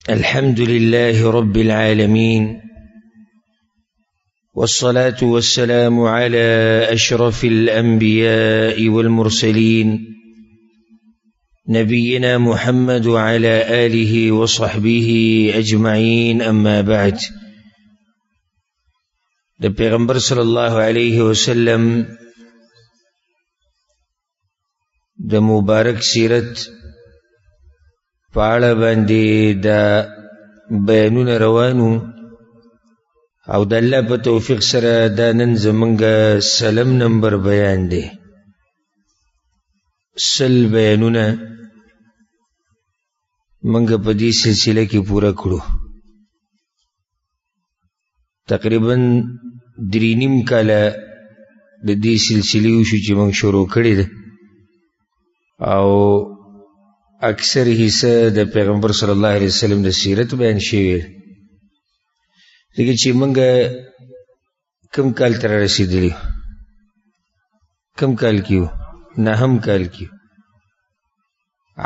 الحمد لله رب العالمين، والصلاة والسلام على أشرف الأنبياء والمرسلين نبينا محمد وعلى آله وصحبه أجمعين. أما بعد، پیغمبر صلی الله علیه وسلم د مبارک سیرت پاړه باندې دا بیانونه روانو او د الله په توفیق سره دا نن زمونږ سلم نمبر بیان دی. سل بیانونه منګه په دې سلسله کې پورا کړو. تقریبا 3.5 کاله د دې سلسلې وشو چې موږ شروع کړې ده او اکثر حصہ د پیغمبر صلی الله علیه وسلم د سیرت بیان شوی. ځکه چې موږ کم کال تر رسیدلی، کم کال کیو؟ 9 کال کیو،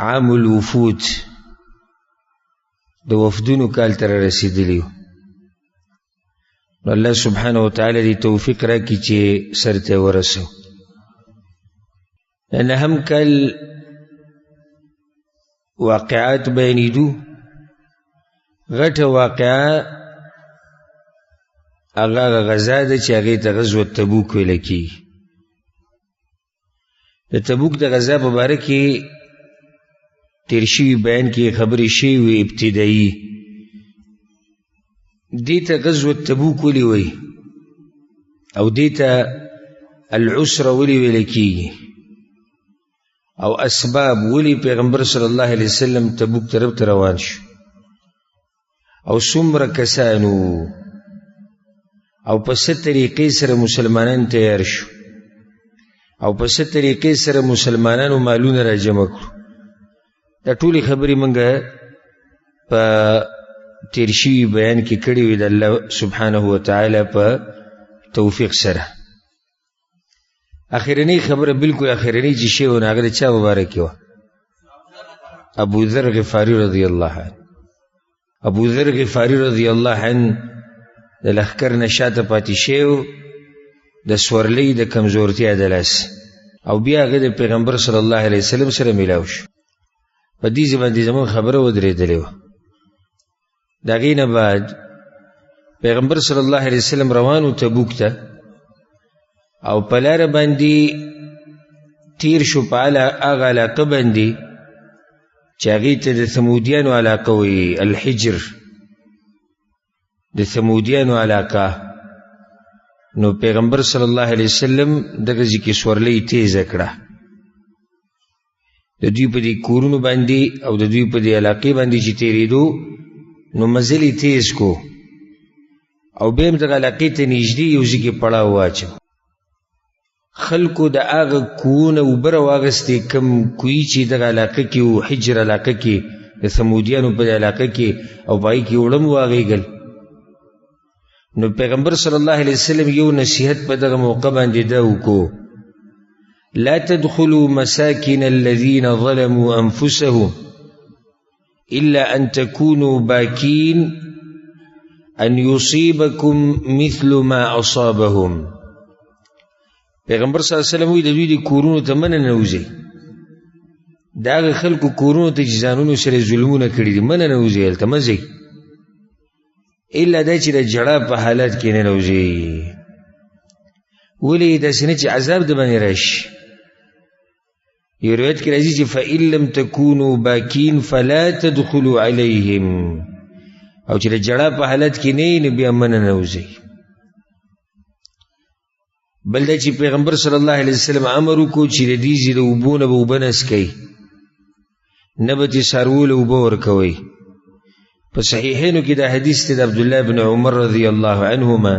عام الوفود د وفدونو کال تر رسیدلی. الله سبحانه وتعالی دی توفیق راکړي چې سرته ورسو. 9 کال واقعات بیانیدو. غټه واقعه هغه غزا ده چې هغې ته غزوه تبوک ویل کېږي. د تبوک د غزا په باره کې تیر شوي بیان کې خبرې شوي وي ابتدایي. دې ته غزوه تبوک ولې وایي او دې ته العسره ولې ویل کېږي او اسباب ولی پیغمبر صلی الله علیه وسلم تبوک طرف ته روان شو او څومره کسانو او په څه طریقې سره مسلمانان تیار شو او په څه طریقې سره مسلمانانو مالونه را جمع کړو. دا ټولې خبرې موږ په تیر شوي بیان کې کړې وې د الله سبحانه وتعالی په توفیق سره. اخرنی خبره بالکل اخرنی چې شی و هغه د چا مبارک و؟ ابو ذر غفاری رضی الله عنه. ابو ذر غفاری رضی الله عنه د لښکر نه شاته پاتې شوی د سورلۍ د کمزورتیا د لاس او بیا هغه د پیغمبر صلی الله علیه وسلم سره میلاو شو. په دې باندې زموږ خبره ودرېدلې وه. د هغې نه بعد پیغمبر صلی الله علیه وسلم روانو تبوک ته او په لاره باندې تیر شو په هغه علاقه باندې چې هغې ته د ثمودیانو علاقه وایي، الحجر، د ثمودیانو علاقه. نو پیغمبر صلی الله علیه وسلم دغه ځای کې سورلۍ تیزه کړه. د دوی په دې کورونو باندې او د دوی په دې علاقې باندې چې تېرېدو نو مزل یې تیز کو او بیا هم دغه علاقې ته نږدې یو ځای کې پړاو واچو. خلکو د هغه کوونه اوبه راواغستې کوم کوی چې دغه علاقه کې و، حجر علاقه کې د ثمودیانو په علاقه کې، او په هغې کې اوړه هم واغېږل. نو پیغمبر صلی الله علیه وسلم یو نصیحت په دغه موقع باندې دا وکړو: لا تدخلوا مساکن الذین ظلموا انفسهم الا ان تكونوا باکین ان یصیبکم مثل ما اصابهم. پیغمبر صلی الله علیه وسلم وی د دوی د کورونو ته منه نه وځئ. د هغه خلکو کورونو ته چې ځانونو سره ظلمونه کړي دي منه نه وځئ، هلته مه ځئ الا دا چې د ژړا په حالت کې نه وځئ. ولې؟ داسې نه چې عذاب د باندې راشي. یو روایت کې راځي چې فإن لم تكونوا باکین فلا تدخلوا علیهم، او چې د ژړا په حالت کې نه نو بیا منه نه وځئ. بل دا چې پیغمبر صلی الله علیه وسلم امر وکړو چې د دې ځای د اوبو نه به اوبه نڅکئ، نه به ترې څارویو له اوبه ورکوئ. په صحیحینو کې دا حدیث دی د عبدالله بن عمر رضی الله عنهما،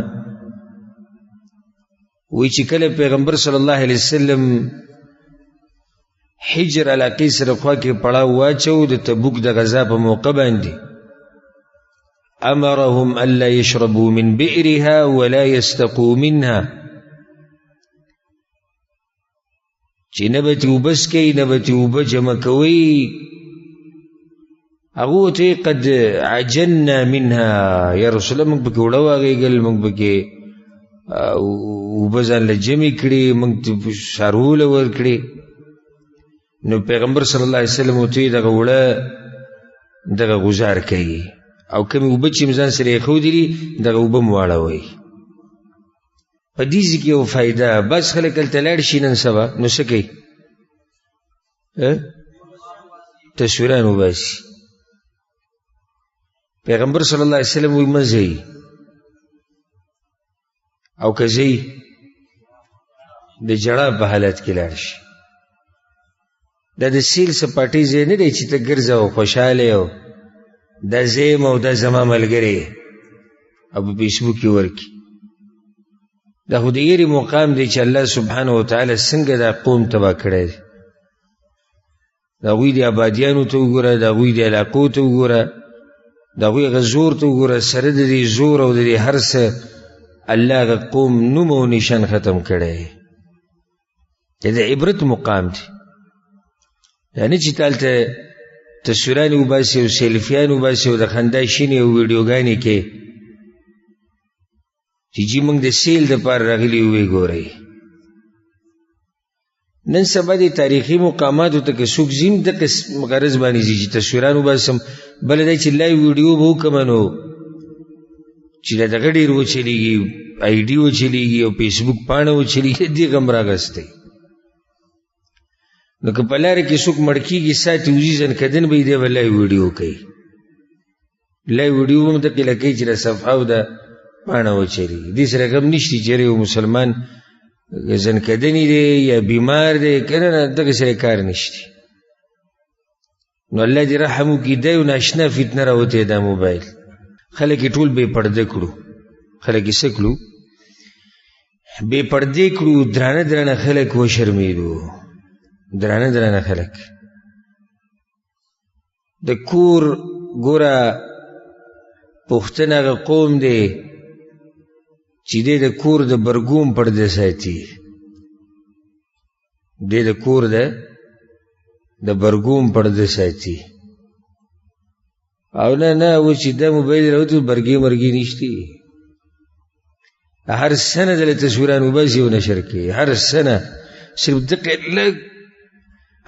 وی چې کله پیغمبر صلی الله علیه وسلم حجر علاقې سره خوا کې پړاو واچو د تبوک د غزا په موقع باندې، امرهم الا يشربوا من بئرها ولا يستقوا منها، چې نه به تې اوبه څکئ نه به تې اوبه جمع کوئ هغه ته قد عجلنا منها یا رسول الله موږ پکې وړه واغېږل موږ پکې اوبه ځان له جمع کړي موږ ته څاروله ورکړي نو پیغمبر صلی الله علیه وسلم ورته دغه وړه دغه ګزار کوي او کومې اوبه چې مې ځان سره ایښودې دي دغه اوبه م واړوئ په دې کې یو فایده بس خلک هلته لاړ شي نن سبا نو څه کوي تصویران وباسي پیغمبر صلی الله علیه وسلم وایي مه ځئ او که ځئ د جړا په حالت کې لاړ شي دا د سیل سپاټۍ ځای نه دی چې ته ګرځه او خوشحاله او دا زیم او دا زما ملګری او په فیسبوک کې ورکي دا خو د یېرې مقام دی چې الله سبحانه وتعالی څنګه دا قوم تباه کړی دی د هغوی د آبادیانو ته وګوره د هغوی د علاقو ته وګوره د هغوی هغه زور ته وګوره سره د دې زور او د دې هر څه الله هغه قوم نوم او نشان ختم کړی دی د عبرت مقام دی یعنی چې تالته تصویران وباسي او سیلفیان وباسي او د خندا شینې او ویډیوګانې کې چې جی موږ د سیل دپاره راغلي وې ګورئ نن سبا د تاریخي مقاماتو ته که څوک ځي دغه غرض باندې ځي چې تصویران وباسم بله دا چې لایو ویډیو به وکړم نو چې دا دغه ډېر وچلېږي آی ډي وچلېږي او فیسبوک پاڼه وچلېږي دې غم راغستی نو که په لاره کې څوک مړ کېږي ساتي وځي ځنکدن به یې دی به لایو ویډیو کوي لایو ویډیو به هم دقې لکوي چې د صفحه او د پاڼه وچلېږي دې سره غم نشته چې یو مسلمان ځنکدنې دی یا بیمار دی که نه نه دغه سره کار نشته نو الله دې رحم وکړي دا یو ناشنا فتنه راوتی دا موبایل خلک یې ټول بې پرده کړو خلک یې څه کړو بې پردې کړو درانه درانه خلک وشرمېدو درانه درانه خلک د کور ګوره پښتون هغه قوم دی چې دی د کور د برګوم پرده ساتي دی د کور د برګوم پرده ساتي او نه نه و چې دا موبایل راوتو برګې مرګې نشتی هر سنه دله تصویران وباسي او نشر کوي هر سنه صرف دقیق لږ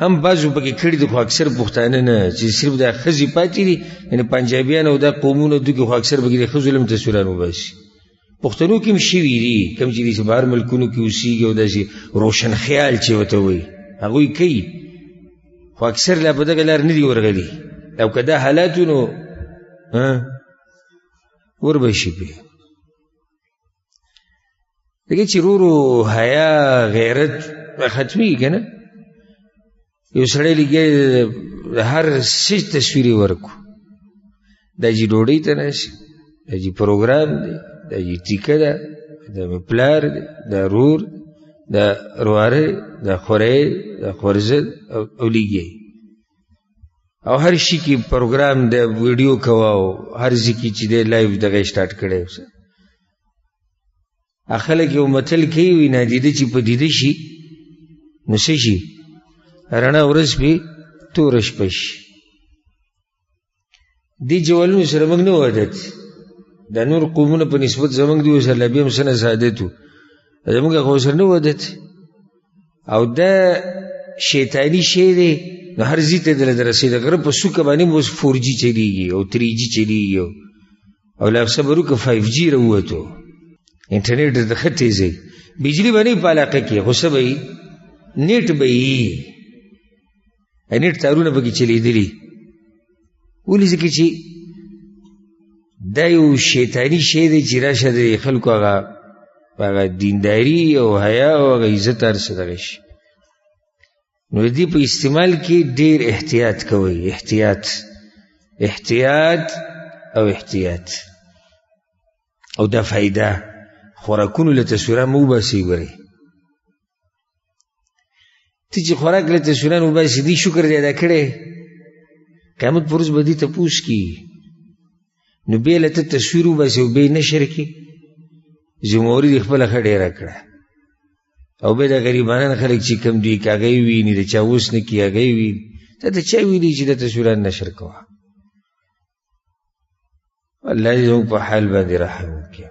هم بعضو پکې کړي دي خو اکثر پښتانه نه چې صرف دا ښځې پاتې دي یعنې پنجابیان او دا قومونه دوی کې خو اکثر پکې د ښځو هم تصویران وباسي پښتنو کې هم شوي دي کوم چې داسې بهر ملکونو کې اوسېږي او داسې روشن خیال چې ورته وایي هغوی کوي خو اکثر لا په دغه لار نه دي ورغلي او که دا حالات نو وربه شي پې دغه چې ورو ورو حیا غیرت ختمېږي که نه یو سړی لګیا د هر څه تصویر یې ورکړو دا چې ډوډۍ ته ناست دا چې پروګرام دی دا چې ټیکه ده دا مې پلار دی دا رور دا رواره دا خوری دا خورزه او لګیا او هر شي کې پروګرام د ویډیو کوه او هر ځای کې چې دی لایو دغه سټارټ کړی خلک یو متل کوي وي نادیده چې په دیده شي نو څه شي رڼا ورځ پې توره شپه شي دې جوالونو سره موږ نه عادت دا نور قومونه په نسبت زموږ دي ورسره لا بیا هم څه نه عادت وو زموږ هغه ورسره نه عادت او دا شیطاني شی دی نو هر ځای ته دله د رسېد غره په څوکه باندې اوس 4G چلیږي او 3G چلیږي او لا صبر وکړه 5G راووتو انټرنیټ د ښه تیزی بجلي به نه وي په علاقه کې خو څه به وي نیټ به وي نیټ تارونه پکې چلیدلي ولې ځکه چې دا یو شیطاني شی دی چې راشه د خلکو هغه دینداري او حیا او هغه عزت هر څه دغه شي نو د دې په استعمال کې ډېر احتیاط کوئ احتیاط او احتیاط او دا فایده خوراکونو له تصویران مه وباسئ ګورئ ته چې خوراک له تصویران وباسي دې شکر دې ادا کړی قیامت پر ورځ به دې تپوس کېږي نو بیا له ته تصویر وباسي او بیا یې نشر کړي ذمهواري دې خپله ښه ډېره کړه او بیا د غریبانان خلک چې کوم دوی که هغه یې ویني د چا اوس نه کي هغه یې ویني تا ته چا ویلي چې د تصویران نشر کوه الله دې زموږ په حال باندې رحم وکړي.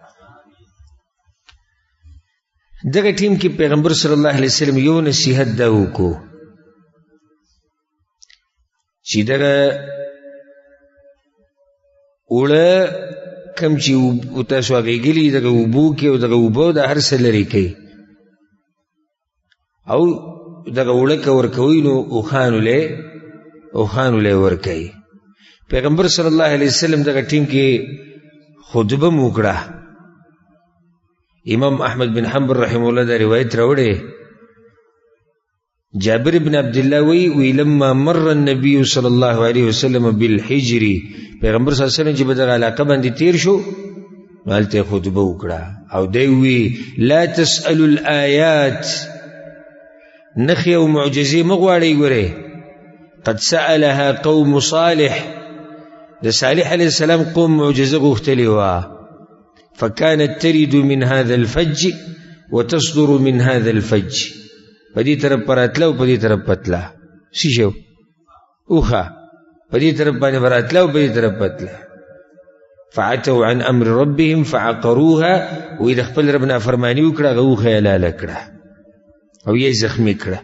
دغه ټیم کې پیغمبر صلی الله علیه وسلم یو نصیحت دا وکړو چې دغه اوړه کم چې تاسو هغېږلي دغه اوبو کې او دغه اوبو د هر څه لرې کوي او دغه اوړه که ورکوي نو اوښانو لی ورکوي. پیغمبر صلی الله علیه وسلم دغه ټیم کې خطبه مو وکړه. امام احمد بن حنبل رحمه الله دا روایت راوړی. جابر بن عبدالله وی لما مر النبي صلی الله علیه وسلم بالحجر، پیغمبر صلی الله علیه وسلم چې په دغه علاقه باندې تیر شو نو هلته خطبه وکړه او دی وی لا تسألوا الآیات، نخی او معجزې مه غواړئ. ګورئ قد سألها قوم صالح، د صالح علیه السلام قوم معجزه غوښتلې وه. فكانت ترد من هذا الفج وتصدر من هذا الفج، په دې طرف براتله او په دې طرف پتله. څه شی اوښه په دې طرف باندې براتله او په دې طرف پتله. فعتوا عن امر ربهم فعقروها، وی د خپل رب نافرماني وکړه هغه اوښه یې لاله کړه او یې زخمي کړه.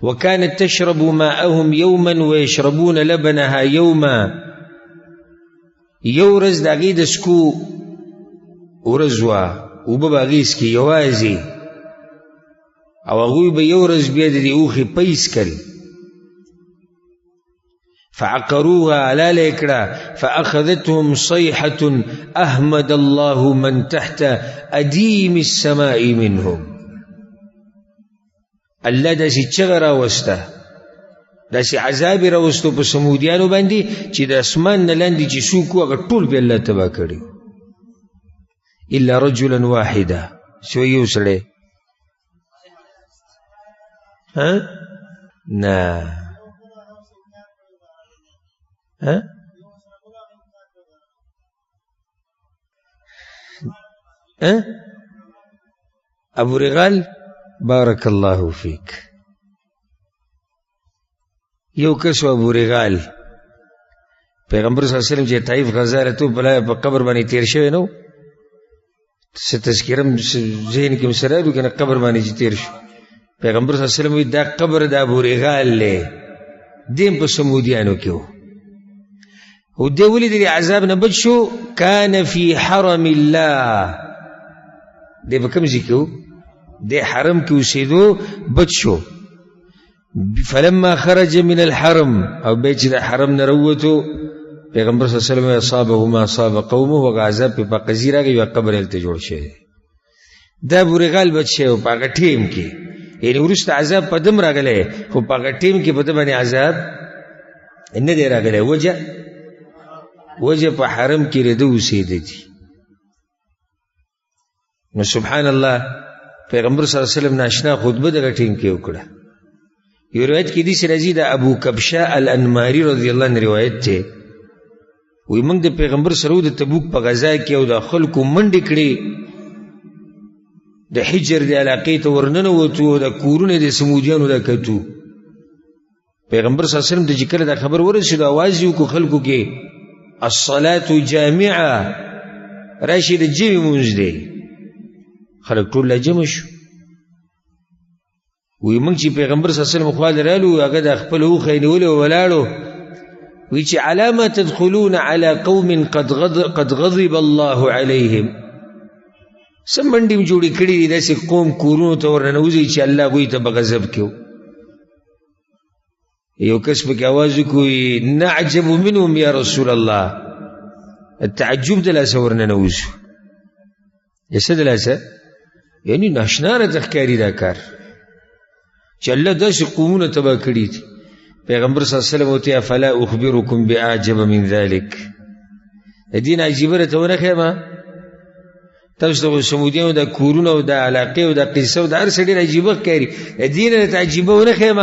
وكانت تشرب ماءهم يوما ويشربون لبنها يوما، یو ورځ د هغې د سکو ورځ وه، اوبه به هغې څکي یوازې، او هغوی به یو ورځ بیا د دې اوښې پی څکل. فعقروها حلاله یې کړه. فأخذتهم صيحة أحمد الله من تحت أديم السماء منهم، الله داسې چغه راوسته، داسې عذاب یې راوستو په سمودیانو باندې چې د اسمان نه لاندې چې څوک وو هغه ټول به الله تباه کړي. الا رجلا واحدا، سوی یو سړی نه ابو رغال بارک الله فیک، یو کس ابو رغال پیغمبر صلی الله علیه وسلم چې طائف غزا ته په قبر باندې تیر شوی نو څه تذکرم ذهن کې مسره راغلو کنه قبر باندې چې تیر شو. پیغمبر صلی الله علیه وسلم وی دا قبر د ابو رغال له دیم په سمودیانو کې و او دی ولې د عذاب نه بچ شو. کان فی حرم الله، دی په کوم ځای کې و؟ دی حرم کې اوسېدو بچ شو. فلما خرج من الحرم، او بیا چې د حرم نه راووتو پیغمبر صلی الله علیه وسلم اصابه ما اصاب قومه، هغه عذاب پې په قضیې راغی یو قبر هلته جوړ شوی. دا ابو رغال بچ شوی و په هغه ټیم کې، یعنې وروسته عذاب په دم راغلی خو په هغه ټیم کې په ده باندې عذاب نه دی راغلی. وجه په حرم کې رده اوسېده دي. نو سبحان الله پیغمبر صلی الله علیه وسلم ناشنا خطبه دغه ټیم کې وکړه. یو روایت کې داسې راځي د ابو کبشه الانماري رضی الله عنه روایت دی، وی موږ د پیغمبر سره د تبوک په غزا کې او د خلکو منډې کړې، د حجر د علاقې ته ورننوتو او د کورونه د سمودیانو دا کتو. پیغمبر صلی الله علیه وسلم د چې کله دا خبر ورسېدو اواز یې وکړو خلکو کې الصلاة جامعه، راشي د جمع مونځ دی. خلک ټول لا جمع شو. وی موږ چې پیغمبر صلی الله علیه وسلم خواله رالو هغه د خپل اوښه یې نیولې ولاړو، وی چې علامه تدخلون على قوم قد غضب الله عليهم، څه منډې م جوړې کړي دي داسې قوم کورونو ته ورننوځي چې الله هغوی ته په غضب کې و. یو کس پکې آواز وکړي نعجب منهم یا رسول الله، تعجب د لاسه ورننوځو. یا څه د لاسه؟ یعنې ناشنا راته ښکاري دا کار چې الله داسې قومونه تباه کړي دي. پیغمبر صلی الله علیه وسلم ورته فلا اخبرکم باعجب من ذلک، د دې نه عجیبه راته ونه ښیم؟ تاسو ته سمودیانو دا کورونه او دا علاقې او دا قصه او دا هر څه ډېر عجیبه ښکاري، د دې نه راته عجیبه ونه ښیم؟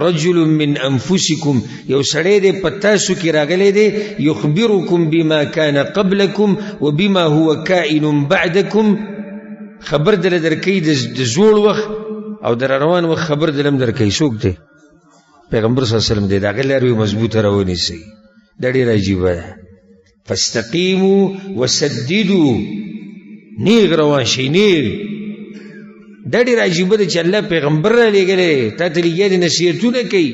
رجل من انفسکم، یو سړی دی په تاسو کې راغلی دی، یخبرکم بما کان قبلکم وبما هو کائن بعدکم، خبر دله درکوي د زوړ وخت او د روان وخت خبر دله هم درکوي. څوک دی؟ پیغمبر صلی الله علیه وسلم دی. د هغې لارې مضبوطه راونیسئ، دا ډېره عجیبه ده. فاستقیموا وسددوا، نیغ روان شي. نیغ دا ډېر عجیبه ده چې الله پیغمبر را لېږلی، تا ته لګیا دي نصیحتونه کوي،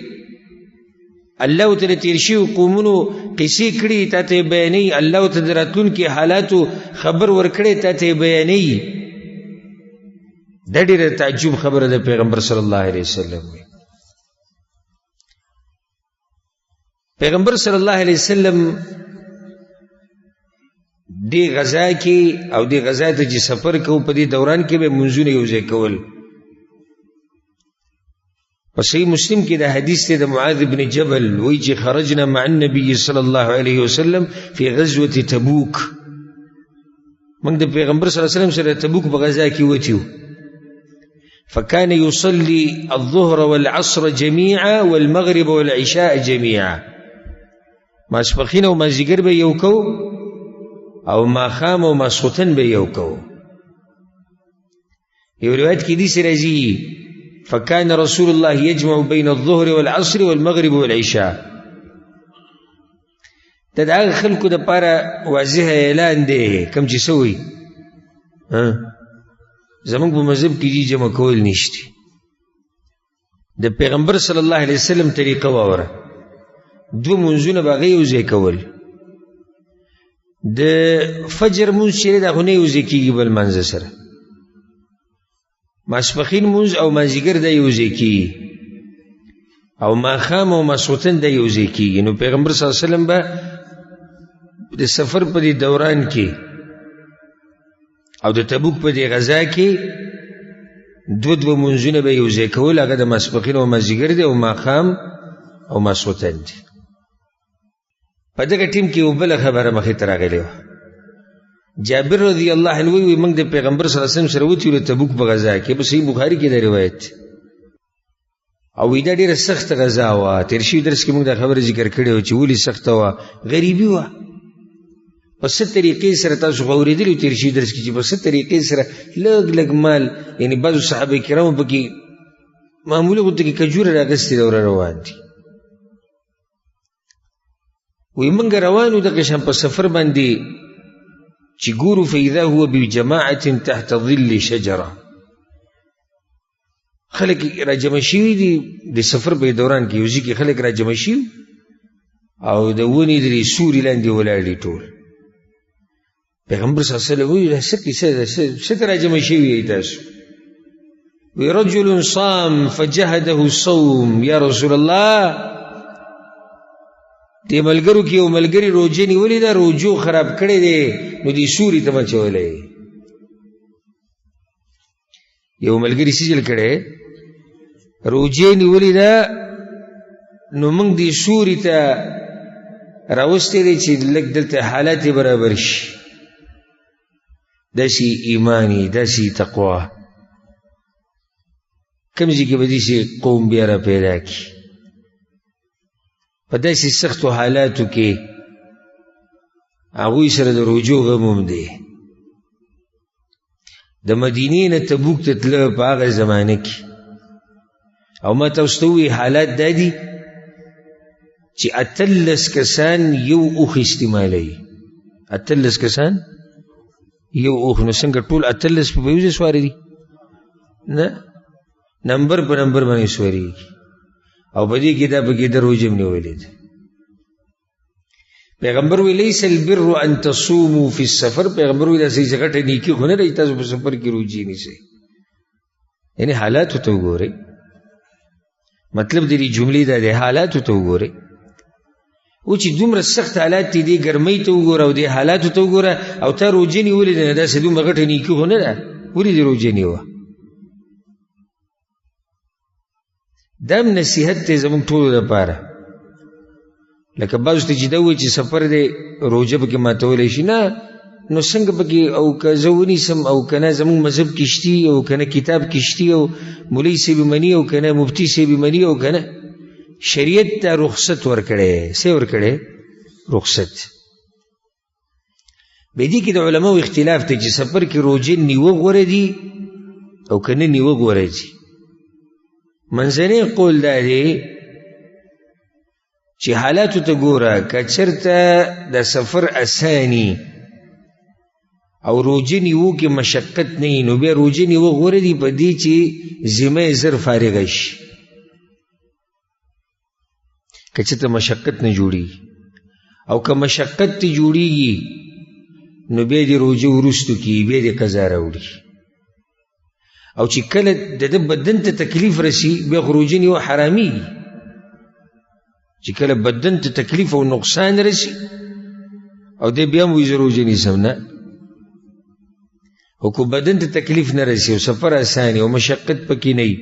الله ورته د تېر شوي قومونو قصې کړي، تا ته یې بیانوي، الله ورته د راتلونکي حالاتو خبر ورکړی، تا ته یې بیانوي. دا ډېره تعجب خبره ده پیغمبر صلی الله علیه وسلم. پیغمبر صلی الله علیه وسلم دی غزا کې او دی غزا ته چې سفر کوو په دې دوران کې به منځونه یو ځای کول. په صحیح مسلم کې دا حدیث دی د معاذ بن جبل، وایي چې خرجنا مع النبي صلی الله علیه وسلم فی غزوة تبوک، موږ د پیغمبر صلی الله علیه وسلم سره تبوک په غزا کې وتیو. فكان يصلي الظهر والعصر جميعا والمغرب والعشاء جميعا، ماسپخین او مازدیګر به یو کو او ماښام او ماسخوتن به یو کو. یو روایت کې داسې راځي فكان رسول الله يجمع بين الظهر والعصر والمغرب والعشاء. دا د هغه خلکو دپاره واضح اعلان دی کوم چې څه وایي زمونږ په مذهب کې دې جمع کول نشته. د پیغمبر صلی الله علیه وسلم طریقه واوره، دوه منځونه به هغه یو ځای کول. د فجر منځ چې دی دا خو نه یو ځای کېږي بل منځه سره، ماسپخین منځ او مازدیګر دا یو ځای کېږي، او ماښام او ماسخوتن دا یو ځای کېږي. نو پیغمبر صلی الله علیه وسلم به د سفر په دې دوران کې او د تبوک په دې غزا کې دوه منځونه به یو ځای کول، هغه د ماسپخین او مازدیګر دی او ماښام او ماسخوتن دی. په دغه ټیم کې یو بله خبره مخې ته راغلې وه. جابر رضی الله عنه وایي موږ د پیغمبر صلی الله علیه وسلم سره وتیو د تبوک په غزا کې، په صحیح بخاري کې دا روایت، او وایي دا ډېره سخته غزا وه. تېر شوي درس کې موږ دا خبره ذکر کړې وه چې ولې سخته وه، غریبي وه. په څه طریقې سره تاسو خو اورېدلي تېر شوي درس کې چې په څه طریقې سره لږ لږ مال، یعنې بعضو صحابه کرامو پکې معمولي غوته کې کجوره راغستې ده او را روان دي. وی منګ روانو دغه شان په سفر باندې چې ګورو فاذا هو بجماعه تحت ظل شجره، خلک راجمع شوي دي د سفر په دوران کې، یو ځای کې خلک راجمع شوي او د ونې د سوري لاندې ولاړ دي ټول. پیغمبر صلی الله علیه وسلم وایي څه ته راجمع شوي تاسو؟ وی رجل صام فجهده الصوم یا رسول الله، دې ملګرو کې یو ملګري روجې نیولې ده، روجو خراب کړی دی، نو دې سوري ته مچولی. یو ملګري سجل کړی روجې نیولې ده، نو موږ دې سوري ته راوستی دی چې لږ دلته حالات برابر شي. داسې ایمانی، داسې تقوا کوم ځای کې به داسې قوم بیا را پیدا کړي په داسې سختو حالاتو کې. هغوی سره د رجوع غم هم دی. د مدینې نه تبوک ته تله په هغه زمانه کې، او ما تاسو ته ووایي حالات دا دي چې 18 کسان یو اوښ استعمالوي. 18 کسان یو اوښ، نو څنګه ټول 18 په یو ځای سواری دي؟ نه، نمبر په نمبر باندې سوارېږي، او په دې کې دا پکې د روژې هم نیولې ده. پیغمبر وی لیس البر ان تصوموا فی السفر، پیغمبر وی داسې غټه نیکي خو نه دی تاسو په سفر کې روژې نیسئ. یعنی حالاتو ته وګورئ، مطلب د دې جملې دا دی حالاتو ته وګورئ. او چې دومره سخت حالات دي، دې ګرمۍ ته وګوره او دې حالاتو ته وګوره، او تا روژې نیولې ده، داسې دومره غټه نیکي خو نه ده، ولې دې روژې نیوه؟ دا هم نصیحت دی زموږ ټولو لپاره. لکه بعضو ته چې دا وایي چې سفر دی روژه پکې ماتولی شي، نه، نو څنګه پکې او که زه ونیسم او که نه، زموږ مذهب کې شتي او که نه کتاب کې شتي او مولوي صاحب مني او که نه مفتي صاحب مني او که نه، شریعت ته رخصت ورکړی. څه ورکړی؟ رخصت. به دې کې د علماو اختلاف دی چې سفر کې روژې نیوه غوره دي او که نه نیوه غوره دي. منځنی قول دا دی چې حالاتو ته ګوره که چېرته د سفر اساني او روژه نیوو کې مشقت نه وي نو بیا روژه نیوه غوره دي په دې چې ذمه یې زر فارغه شي. که چېرته مشقت نه جوړېږي او که مشقت ته جوړېږي نو بیا دې روژه وروستو کېږي بیا دې قضا راوړي. او چې کله د ده بدن ته تکلیف رسي بیا خو روژه نیوه حرامېږي. چې کله بدن ته تکلیف او نقصان رسي او دی بیا هم وایي زه روژه نیسم نه. او که بدن ته تکلیف نه رسي او سفر اساني او مشقت پکې نه وي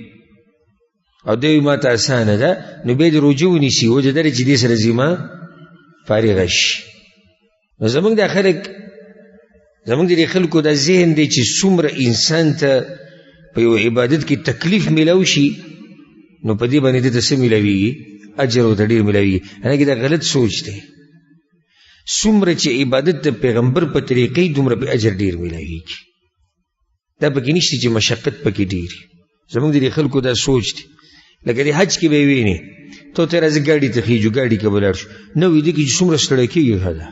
او دی وایي ما ته اسانه ده نو بیا دې روژه ونیسي وجه دا چې دې سره ذمه فارغه شي. نو زموږ دا خلک زموږ د دې خلکو دا ذهن دی چې څومره انسان ته په یو عبادت کې تکلیف میلاو شي نو په دې باندې دې ته څه میلاویږي اجر ورته ډېر میلاویږي. هغې دا غلط سوچ دی. څومره چې عبادت د پیغمبر په طریقې دومره په اجر ډېر میلاویږي. دا پکې نشته چې مشقت پکې ډېر. زموږ د دې خلکو دا سوچ دی. لکه د حج کې به یې وینې تو ته راځه ګاډي ته خېږو ګاډي کې به لاړ شو نه وي دې کې چې څومره ستړی کېږي ښه ده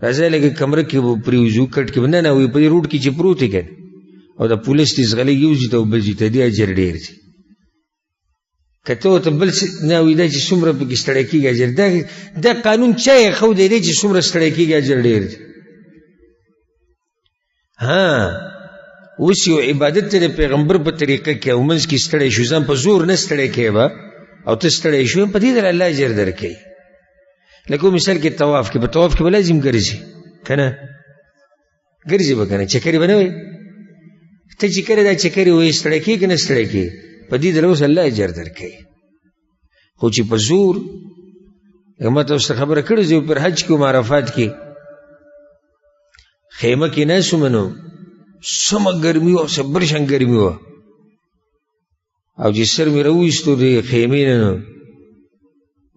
راځه لکه کمره کې به پرېوځو کټ کې به نه وي په دې روډ کې چې پروت یې که او د پولیس دې زغلی یوځي ته او بل ځي ته دې اجر ډېر دی. که ته ورته بل نه وي دا چې څومره پکې ستړی کېږي اجر دا قانون چا یې ښودی دی چې څومره ستړی کېږي اجر ډېر دی. اوس یو عبادت ته د پیغمبر په طریقه کې او منځ کې ستړی شو ځان په زور نه ستړی کوې به او ته ستړی شو په دې در الله اجر درکوي. لکه مثال کې طواف کې په طواف کې به لازم ګرځي که نه ګرځي به که نه چکرې به نه وایي ته چې کله دا چکرې وایي ستړی کېږي که نه ستړی کېږي په دې در اوس الله اجر درکوي. خو چې په زور ما ته اوس خبره کړې زه پر حج کې عرفات کې خیمه کې ناست وم نو سمه ګرمي وه برشن ګرمي وه او چې سر مې راوایستو د خیمې نه نو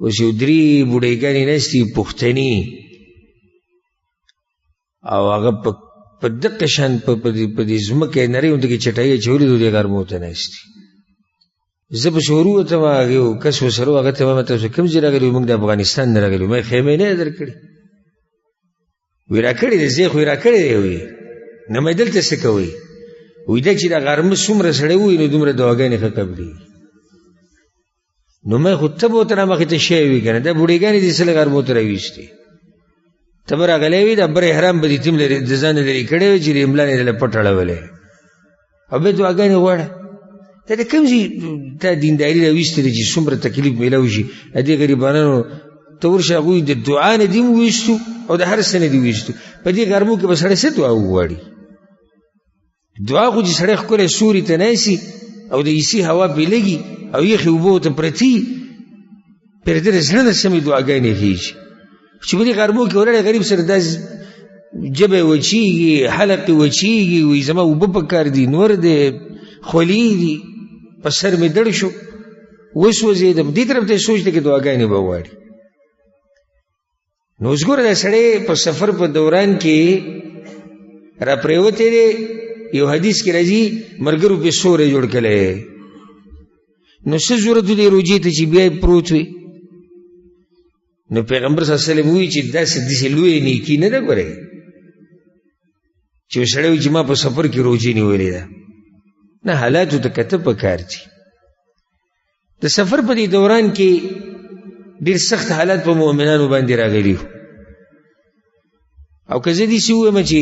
اوس یو درې بوډۍ ناستې پښتني او هغه په دقه شان په دې ځمکه نرۍ غوندې کې چټایي اچولې د دې غرمو ته ناستې. زه پسې ورووتم هغه یو کس ورسره و هغه ته وایم تاسو کوم ځای راغلي موږ د افغانستان نه راغلي ما خیمې نه درکړې وی راکړې دی زه خو یې راکړې دی وی نه مې دلته څه کوئ وی دا چې دا غرمه څومره سړی وي نو دومره دواګانې ښه قبلېږي. نو ما خو ته به ورته رامخې ته شوی وي که نه دا بوډېګانې دې څه له غرمو ته راویستې ته به راغلی وي دا بر احرام به دې تیم د ځانه لرې کړی وي چې د املا نه دله پټ اړولی او بیا دعاګانې غواړه دا د کوم ځای تا دینداري راویستې دی چې څومره تکلیف میلاو شي دې غریبانانو ته ورشه هغوی د دعا نه دې وویستو او د هر څه نه دې وویستو په دې غرمو کې به سړی څه دعا وغواړي. دعا خو چې سړی ښکلی سوري ته ناستي او د ایسي هوا پرې لګي او یخې اوبه ورته پرتي پرې د زړه نه سمې دعاګانې خېږي چې په دې غرمو کې ولاړی غریب سره دا ژبه یې وچېږي حلق یې وچېږي وایي زما اوبه پکار دي نور دی خولې دي په سر مې دړ شو وسوځېدم دې طرف ته یې سوچ دی که دعاګانې به وغواړي. نو اوس ګوره دا سړی په سفر په دوران کې را پرېوتی دی یو حدیث کې راځي ملګرو پې سوری جوړ کړی نو څه ضرورت دی روجې ته چې بیا یې پروت وي. نو پیغمبر صلی الله علیه وسلم وایي چې داسې لویې نیکي نه ده ګورئ چې یو سړی وایي چې ما په سفر کې روجې نیولې ده نه حالاتو ته کته پکار دي. د سفر په دې دوران کې ډېر سخت حالات په مؤمنانو باندې راغلي او که زه داسې ووایم چې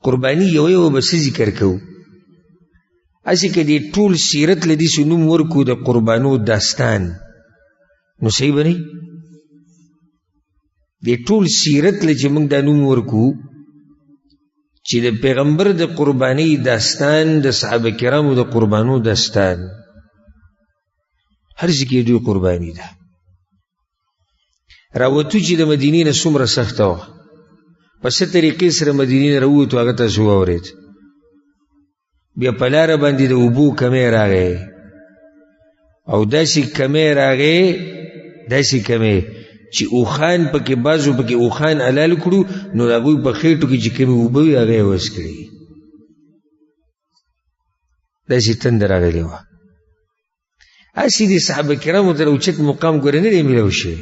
قرباني یو به څه ذکر کوو هسې که دې ټول سیرت له داسې نوم ورکو د قربانو داستان نو صحیح به نه دې ټول سیرت له چې موږ دا نوم ورکو چې د پیغمبر د قربانۍ داستان د صحابه کرامو د قربانو داستان هر ځای کې دوی قرباني ده. راوتو چې د مدینې نه څومره سخته وه په څه طریقې سره مدینې نه راووتو هغه تاسو واورېد. بیا په لاره باندې د اوبو کمی راغی او داسې کمی راغی داسې کمی چې اوښان پکې بعضو پکې اوښان حلال کړو نو د هغوی په خېټو کې چې کمې اوبه وي هغه یې وس کړي داسې تنده راغلې وه. هسې دې صحابه کرامو ته اوچت مقام ګوره نه دی میلاو شوی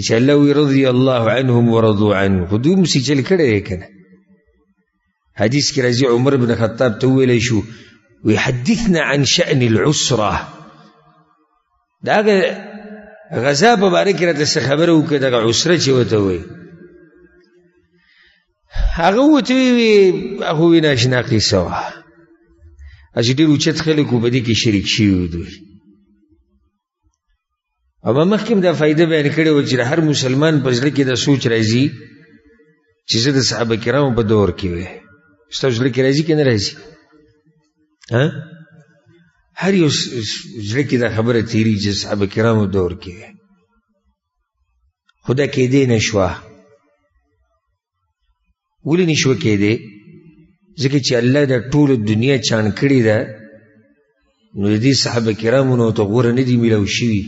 چې الله وی رضی الله عنهم ورضوا عنه خو دوی موسې چل کړی دی که نه حدیث کې راځي عمر بن خطاب ته وویلی شو وی حدثنا عن شأن العسره د هغه غذا په باره کې راته څه خبره وکړه دغه عسره چې ورته وایي هغه ورته ووی هغه وی ناشنا قیصه وه چې ډېر اوچت خلک و په دې کې شریک شوي و دوی او ما مخکې هم دا فایده بیان کړې وه چې د هر مسلمان په زړه کې دا سوچ راځي چې زه د صحابه کرامو په دور کې وی ستاسو زړه کې راځي که نه راځي هر یو زړه کې دا خبره تیری چې صحابه کرامو دور کې وی خو دا کېدی نه شوه ولې نه شوه کېدی ځکه چې الله دا ټوله دنیا چاڼ کړې ده نو د دې صحابه کرامو نو ته غوره نه دي میلاو شوي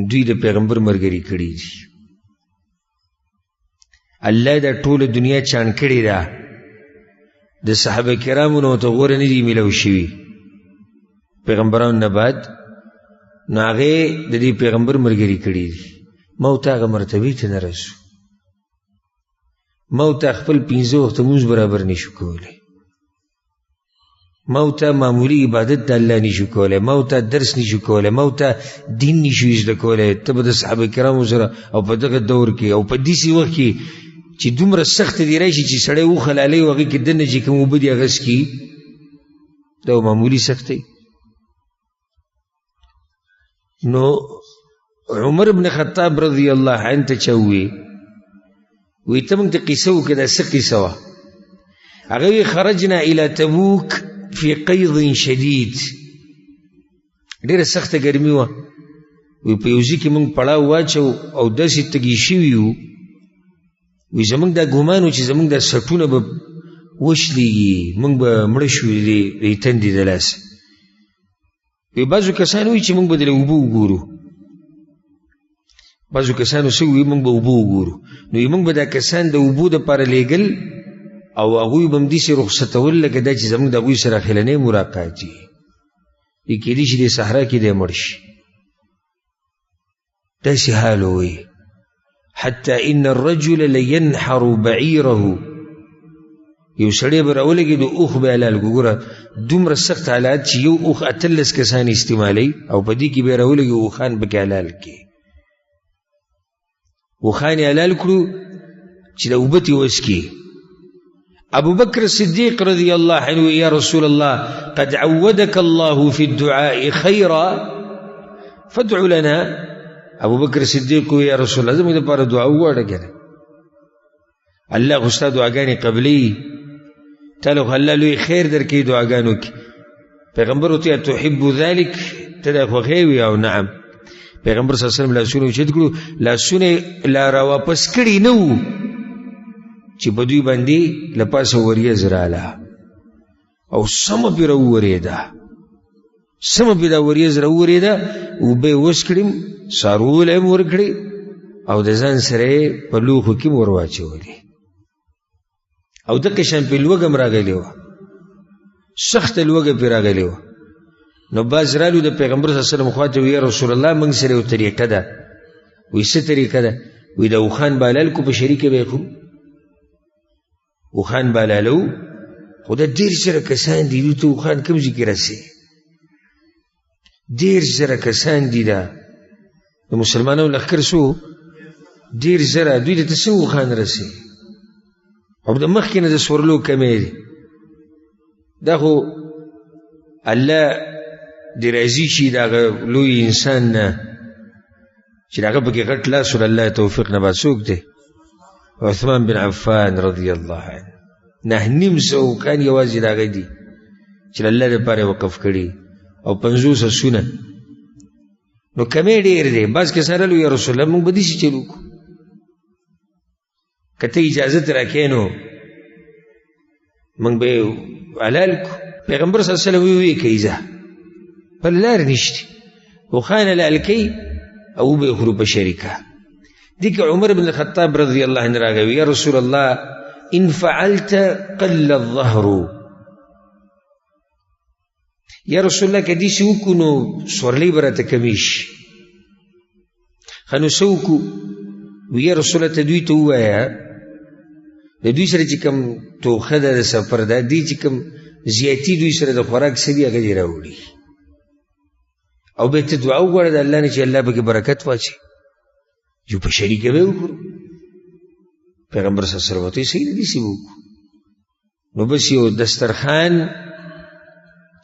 دوی د پیغمبر ملګري کړي دي الله دا ټوله دنیا چاڼ کړې ده د صحابه کرامو نو ته غوره نه دي میلاو شوي پیغمبرانو نه بعد نو هغې د دې پیغمبر ملګري کړي دي ما ورته هغه مرتبې ته نه رسو ما ورته خپل 15 وخته مونځ برابر نشو کولی ما ورته معمولي عبادت د الله نشو کولی ما ورته درس نشو کولی ما ورته دین نشو زده کولی ته به د صحابه کرامو سره او په دغه دور کې او په داسې وخت کې چې دومره سخت دی راشي چې سړی وخلالی و هغې کې دننه چې کوم اوبه دي هغه څکي دا معمولي سخت دی نو عمر بن خطاب رضی الله عنه ته چا ووی وی ته موږ ته قیسه وکړه دا څه قیسه وه هغه وی خرجنا الى تبوک فی قیض شدید ډېره سخته ګرمي وه وی په یو ځای کې موږ پړاو واچو او داسې تږي شوي وو وی زموږ دا ګمان و چې زموږ دا سټونه به وشلېږي موږ به مړه شو د تندې د لاسه وی بعضو کسان وایي چې موږ به دله اوبه وګورو بعضو کسانو څه وایي موږ به اوبه وګورو نو موږ به دا کسان د اوبو دپاره لېږل او هغوی به همداسې رخصتول لکه دا چې زموږ د هغوی سره اخرنۍ ملاقات وي کېدای شي د صحرا کې دی مړ شي داسې حال وایي حتی ان الرجل لینحر بعیره یو سړی به راولګي د اوښ به حلال ګوره دومره سخت حالات چې یو اوښ 18 کسان استعمالوي او په دې کې به راولګي اوښان پکې حلال کړي اوښان یې حلال کړو چې د اوبه ترې وڅکي ابو بکر صدیق رضی الله عنه یا رسول الله قد عودك الله في الدعاء خيرا فادع لنا ابو بکر صدیق یا رسول الله زموږ لپاره دعا وغواړه کنه الله خو ستا دعاګانې قبلوي تا له خو الله لوی خیر درکوي دعاګانو کې پیغمبر ورته تحب ذلک ته دا خوښوي وي او نعم پیغمبر صلی الله علیه وسلم لاسونه اوچت کړو لاسونه لا راواپس کړي نه وو چې په دوی باندې له پاسه وریځ راله او سمه پرې راوورېده سمه پرې دا وریځ راوورېده اوبه یې وڅکړې څاروله یې ورکړې او د ځان سره یې په لوښو کې ور واچولې او دقه شان پې لوږه هم راغلې وه سخته لوږه پې راغلې وه نو باز رالو د پیغمبر صلی الله علیه وسلم خواته وی رسول الله موږ سره یو طریقه ده وی څه طریقه ده وی د اوښان به حلال کو په شریکه به یې خو اوښان به حلالو خو دا ډېر زره کسان دي دوی ته اوښان کوم ځای کې رسي ډېر زره کسان دي دا د مسلمانانو لښکر څو ډېر زره دوی ته څه اوښان رسي او د مخکې نه د سورلو کمې دي دا خو الله دې راضي شي د هغه لوی انسان نه چې د هغه پکې غټ لاس ول الله توفیق نه بعد څوک دی عثمان بن عفان رضی الله عنه 900 کان یوازې د هغه دي چې الله دپاره وقف کړي او 50 آسونه نو کمې ډېر دی بعض کسان رالو یا رسول الله موږ به داسې چل وکړو که ته اجازت راکې نو موږ به یې حلال کړو پیغمبر صلی الله علیه وسلم ویې کوي ځه بل لار نشته اوښان حلال کوي او به یې خورو په شریکه دې کې عمر بن الخطاب رضی الله عنه راغوي یا رسول الله ان فعلت قل الظهر یا رسول الله که دیسی وکو نو سورلی براته کمیش خنو سوکو وی یا رسول الله تدوی تو وایا د دوی سره چې کوم توخه ده د سفر ده دی چې کوم زیاتی دوی سره د خوراک سوي هغه دې راوړي او به ته دعا وغواړه د الله نه چې الله پکې برکت واچي جو په شریکه به وکړو پیغمبر صلی الله علیه وسلم ته صحیح نه دي سی وکړو نو بس یو دسترخوان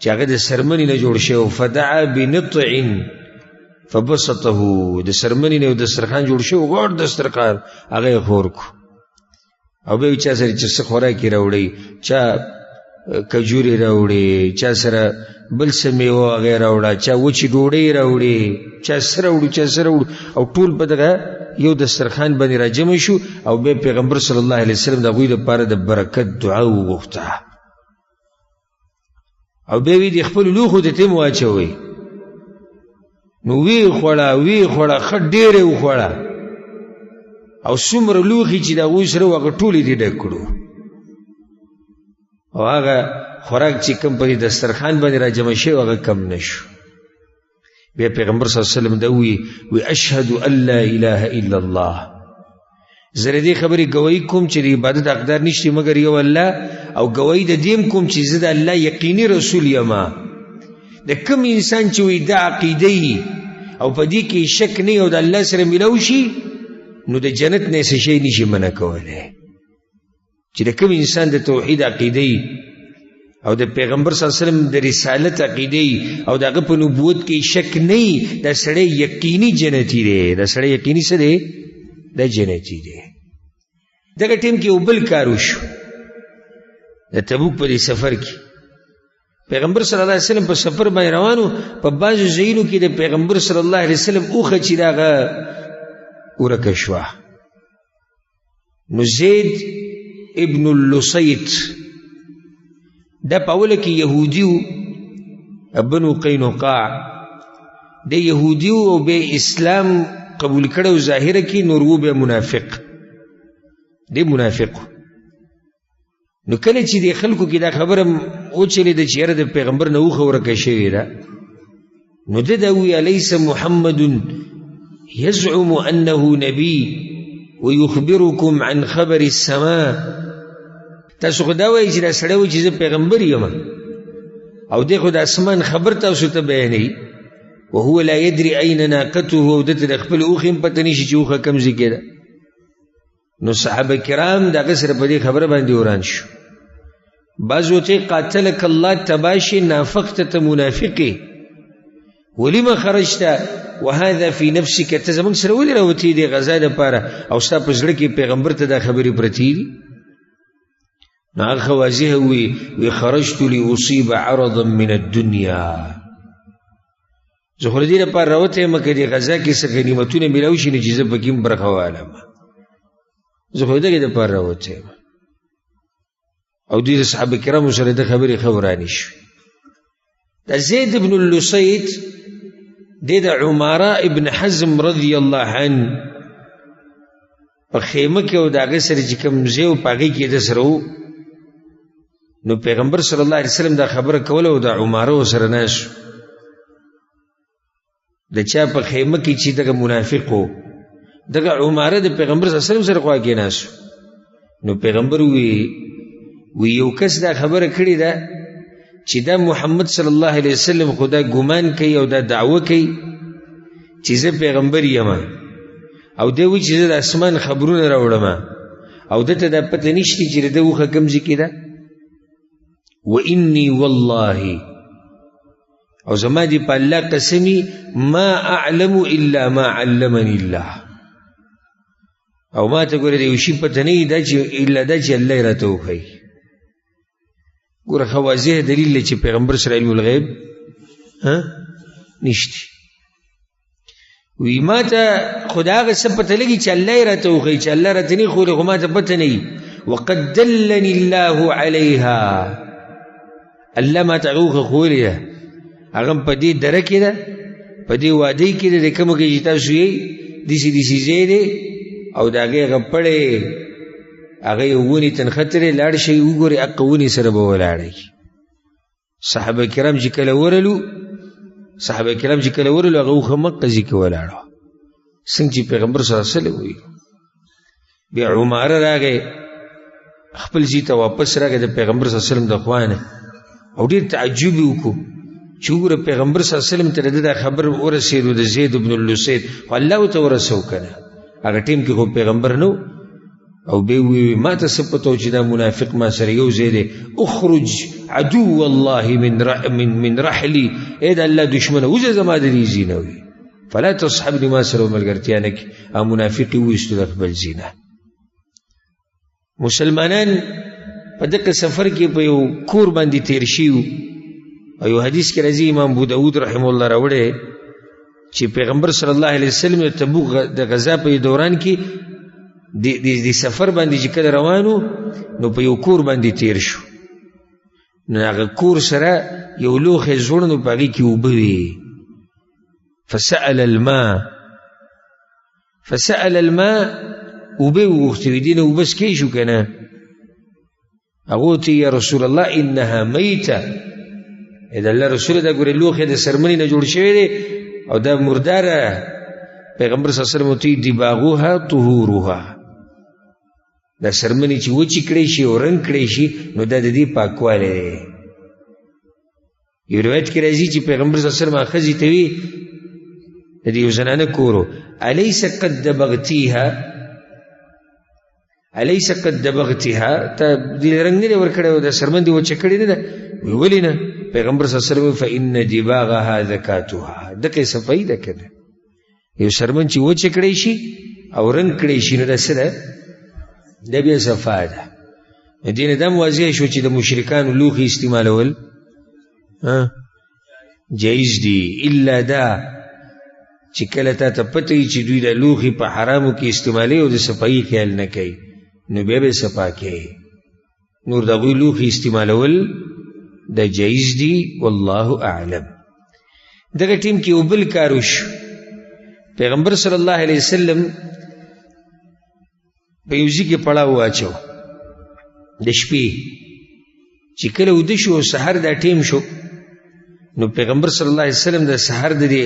چې هغه د سرمنې نه جوړ شوی فدعا بنطع فبسطه د سرمنې نه یو دسترخوان جوړ شوی غوړ دسترخوان هغه یې خور کو او به چا سره چې څه خوراکي راوړي چا کجوري راوړي چا سره بل څه میوه هغه راوړه چا وچې ډوډۍ راوړي چا څه راوړي چا څه راوړي او ټول په دغه یو دسترخوان باندې راجمع شو او به پیغمبر صلی الله علیه وسلم د هغوی لپاره د برکت دعا وغوښته او به وی د خپل لوښو ته تیم واچوي نو وی خوړه ښه ډېرې وخوړه او څومره لوښي چې د هغوی سره هغه ټولې دې ډک کړو او هغه خوراک چې کوم په دسترخوان باندې راجمع شوی هغه کم نه شو بیا پیغمبر صلی الله علیه وسلم دا وی اشهد ان لا اله الا الله زه دې خبرې ګواهي کوم چې د عبادت حقدار نشته مګر یو الله او ګواهي د دې کوم چې زه د الله یقیني رسول یم د کوم انسان چې وی د عقیده او په دې کې شک نه او د الله سره ملو شي نو د جنت نه څه شي نشي منع کولی چې د کوم انسان د توحید عقیده او د پیغمبر صلی الله علیه وسلم د رسالت عقیده او دغه په نبوت کې شک نه د سړی یقیني جنتی دی د سړی یقیني څه دی د جنتی دی دغه ټیم کې یو بل کار وشو د تبوک په دې سفر کې پیغمبر صلی الله علیه وسلم په سفر باندې روانو په بعضو ځایونو کې د پیغمبر صلی الله علیه وسلم اوښه چې دغه ورکه شوه نو زید ابن اللصیط دا په اوله کې یهودیو بنو قینقاع د یهودیو او به اسلام قبول کړو ظاهره کې نور و به منافق دی منافق نو کله چې د خلکو کې دا خبره اوچلې د چیرې د پیغمبر نه وخه ورکه شوې ده نو د وی الیس محمد يزعم انه نبي ويخبركم عن خبر السماء تاسو خدا وایي چې دا سړی وایي چې زه پیغمبر یم او دی خو د اسمان خبر تاسو ته بیانوي وهو لا يدري اين ناقته او دته د خپل اوښې هم پته نشي چې اوښه کوم ځای کې ده نو صحابه کرام دغه سره په دې خبره باندې وران شو بعض وته قاتلک الله تباشي نافقت ته منافقي ولما خرجت وهذا في نفسك تزمن سره ولې راوتی دی غزا لپاره او ستا په زړه کې پیغمبر ته دا خبرې پرتی دي نو هغه واضح وی خرجت لاصيب عرضا من الدنيا زه خو دې لپاره راوتی یم که دې غزا کې څه غنیمتونه میلاو شي نو چې زه پکې هم برخه والم زه خو دې لپاره راوتی یم او دوی د صحابه کرامو سره د خبرې ښه ورانې شوې د زید بن اللصیط د عماره ابن حزم رضی الله عنه په خیمه کې او د هغې سره چې کوم ځای و په هغې کې د سره و نو پیغمبر صلی الله علیه وسلم دا خبره کوله او د عماره ورسره ناست د چا په خیمه کې چې دغه منافق و دغه عماره د پیغمبر صلی الله علیه وسلم سره خوا کې ناست نو پیغمبر وی یو کس دا خبره کړې ده چې دا محمد صلی الله علیه وسلم خدا ګمان کوي او دا دعوه کوي چې زه پیغمبر یم او دی وی چې زه د اسمان خبرونه راوړم او دته دا پته نشته چې د اوښه کوم ځای کې ده وانی والله او زما دی په الله قسمی ما اعلم الا ما علمني الله او ما ته ګوره د یو شي پته نه وي دا چې الا دا چې الله یې راته وښایي ګوره ښه واضح دلیل دی چې پیغمبر سره علم الغیب نشته وی ما ته خو د هغه څه پته لګي چې الله یې راته وښایي چې الله راته نه ښودی خو ما ته پته نه وي وقد دلني الله علیها الله ما ته هغه وښه ښوولې ده هغه په دې دره کې ده په دې وادۍ کې ده د کومو کې چې تاسو یې داسې داسې ځای دی او د هغې هغه پړی هغه یې ونې تنخترې لاړ شئ وګورئ هغه ونې سره به ولاړئ صحابه کرام چې کله ورلو هغه اوښه مکه ځي کې ولاړه څنګه چې پیغمبر صلی الله علیه وسلم وی بیا عمر راغی خپل ځای ته واپس راغی د پیغمبر صلی الله علیه وسلم د خوانه او ډېر تعجب وکړو چې وګوره پیغمبر صلی الله علیه وسلم ته دا خبر ورسېدو د زید بن اللسید خو الله ته ورسو کنه هغه ټیم کې خو پیغمبر نو او به وی ما ته څه پته و چې دا منافق ما سره یو ځای دی اخرج عدو الله من رحلي ای د الله دشمنه وځه زما د دې ځای نه وي فلا تصحبني ما سره ملګرتیا نه کړي او منافق یې وایستو د خپل ځای نه مسلمانان په دغه سفر کې په یو کور باندې تیر شیو او یو حدیث کې راځي امام ابو داود رحم الله راوړی چې پیغمبر صلی الله علیه وسلم د تبوک د غزا په دوران کې د سفر باندې چې کله روانو نو په یو کور باندې تیر شو نو هغه کور سره یو لوښی زوړ نو په هغې کې اوبه وې فسأل الماء اوبه وغوښتې وې دې نه اوبه څکې شو که نه هغه ته یا رسول الله انها میته د الله رسول دا ګورې لوښی د څرمنې نه جوړ شوی دی او دا مرداره پیغمبر صلی الله علیه وسلم ورته دباغوها طهورها دا څرمنې چې وچې کړی شي او رنګ کړی شي نو دا د دې پاکوالی دی یو روایت کې راځي چې پیغمبر صلی الله علیه وسلم ښځې ته وي د دې یو زنانه کورو الیس قد دبغتها ته دې رنګ نه دی ورکړی او دا څرمن دې وچه کړې نه ده ولې نه پیغمبر صلی الله علیه وسلم فإن دباغها زکاتها دغه صفایي ده که نه یو څرمن چې وچه کړی شي او رنګ کړی شي نو دا څه ده دا بیا صفا ده دې نه دا واضح شو چې د مشرکانو لوښي استعمالول جایز دي الا دا چې کله تا ته پته وي چې دوی دا لوښي په حرامو کې استعمالوي او د صفایي خیال نه کوي نو بیا به صفا کوي نور د هغوی لوښي استعمالول دا جایز دي والله اعلم دغه ټیم کې یو بل کار وشو پیغمبر صلی الله علیه وسلم په یو ځای کې پړاو واچو د شپې چې کله وده شو سحر دا ټیم شو نو پیغمبر صلی الله علیه وسلم د سحر د دې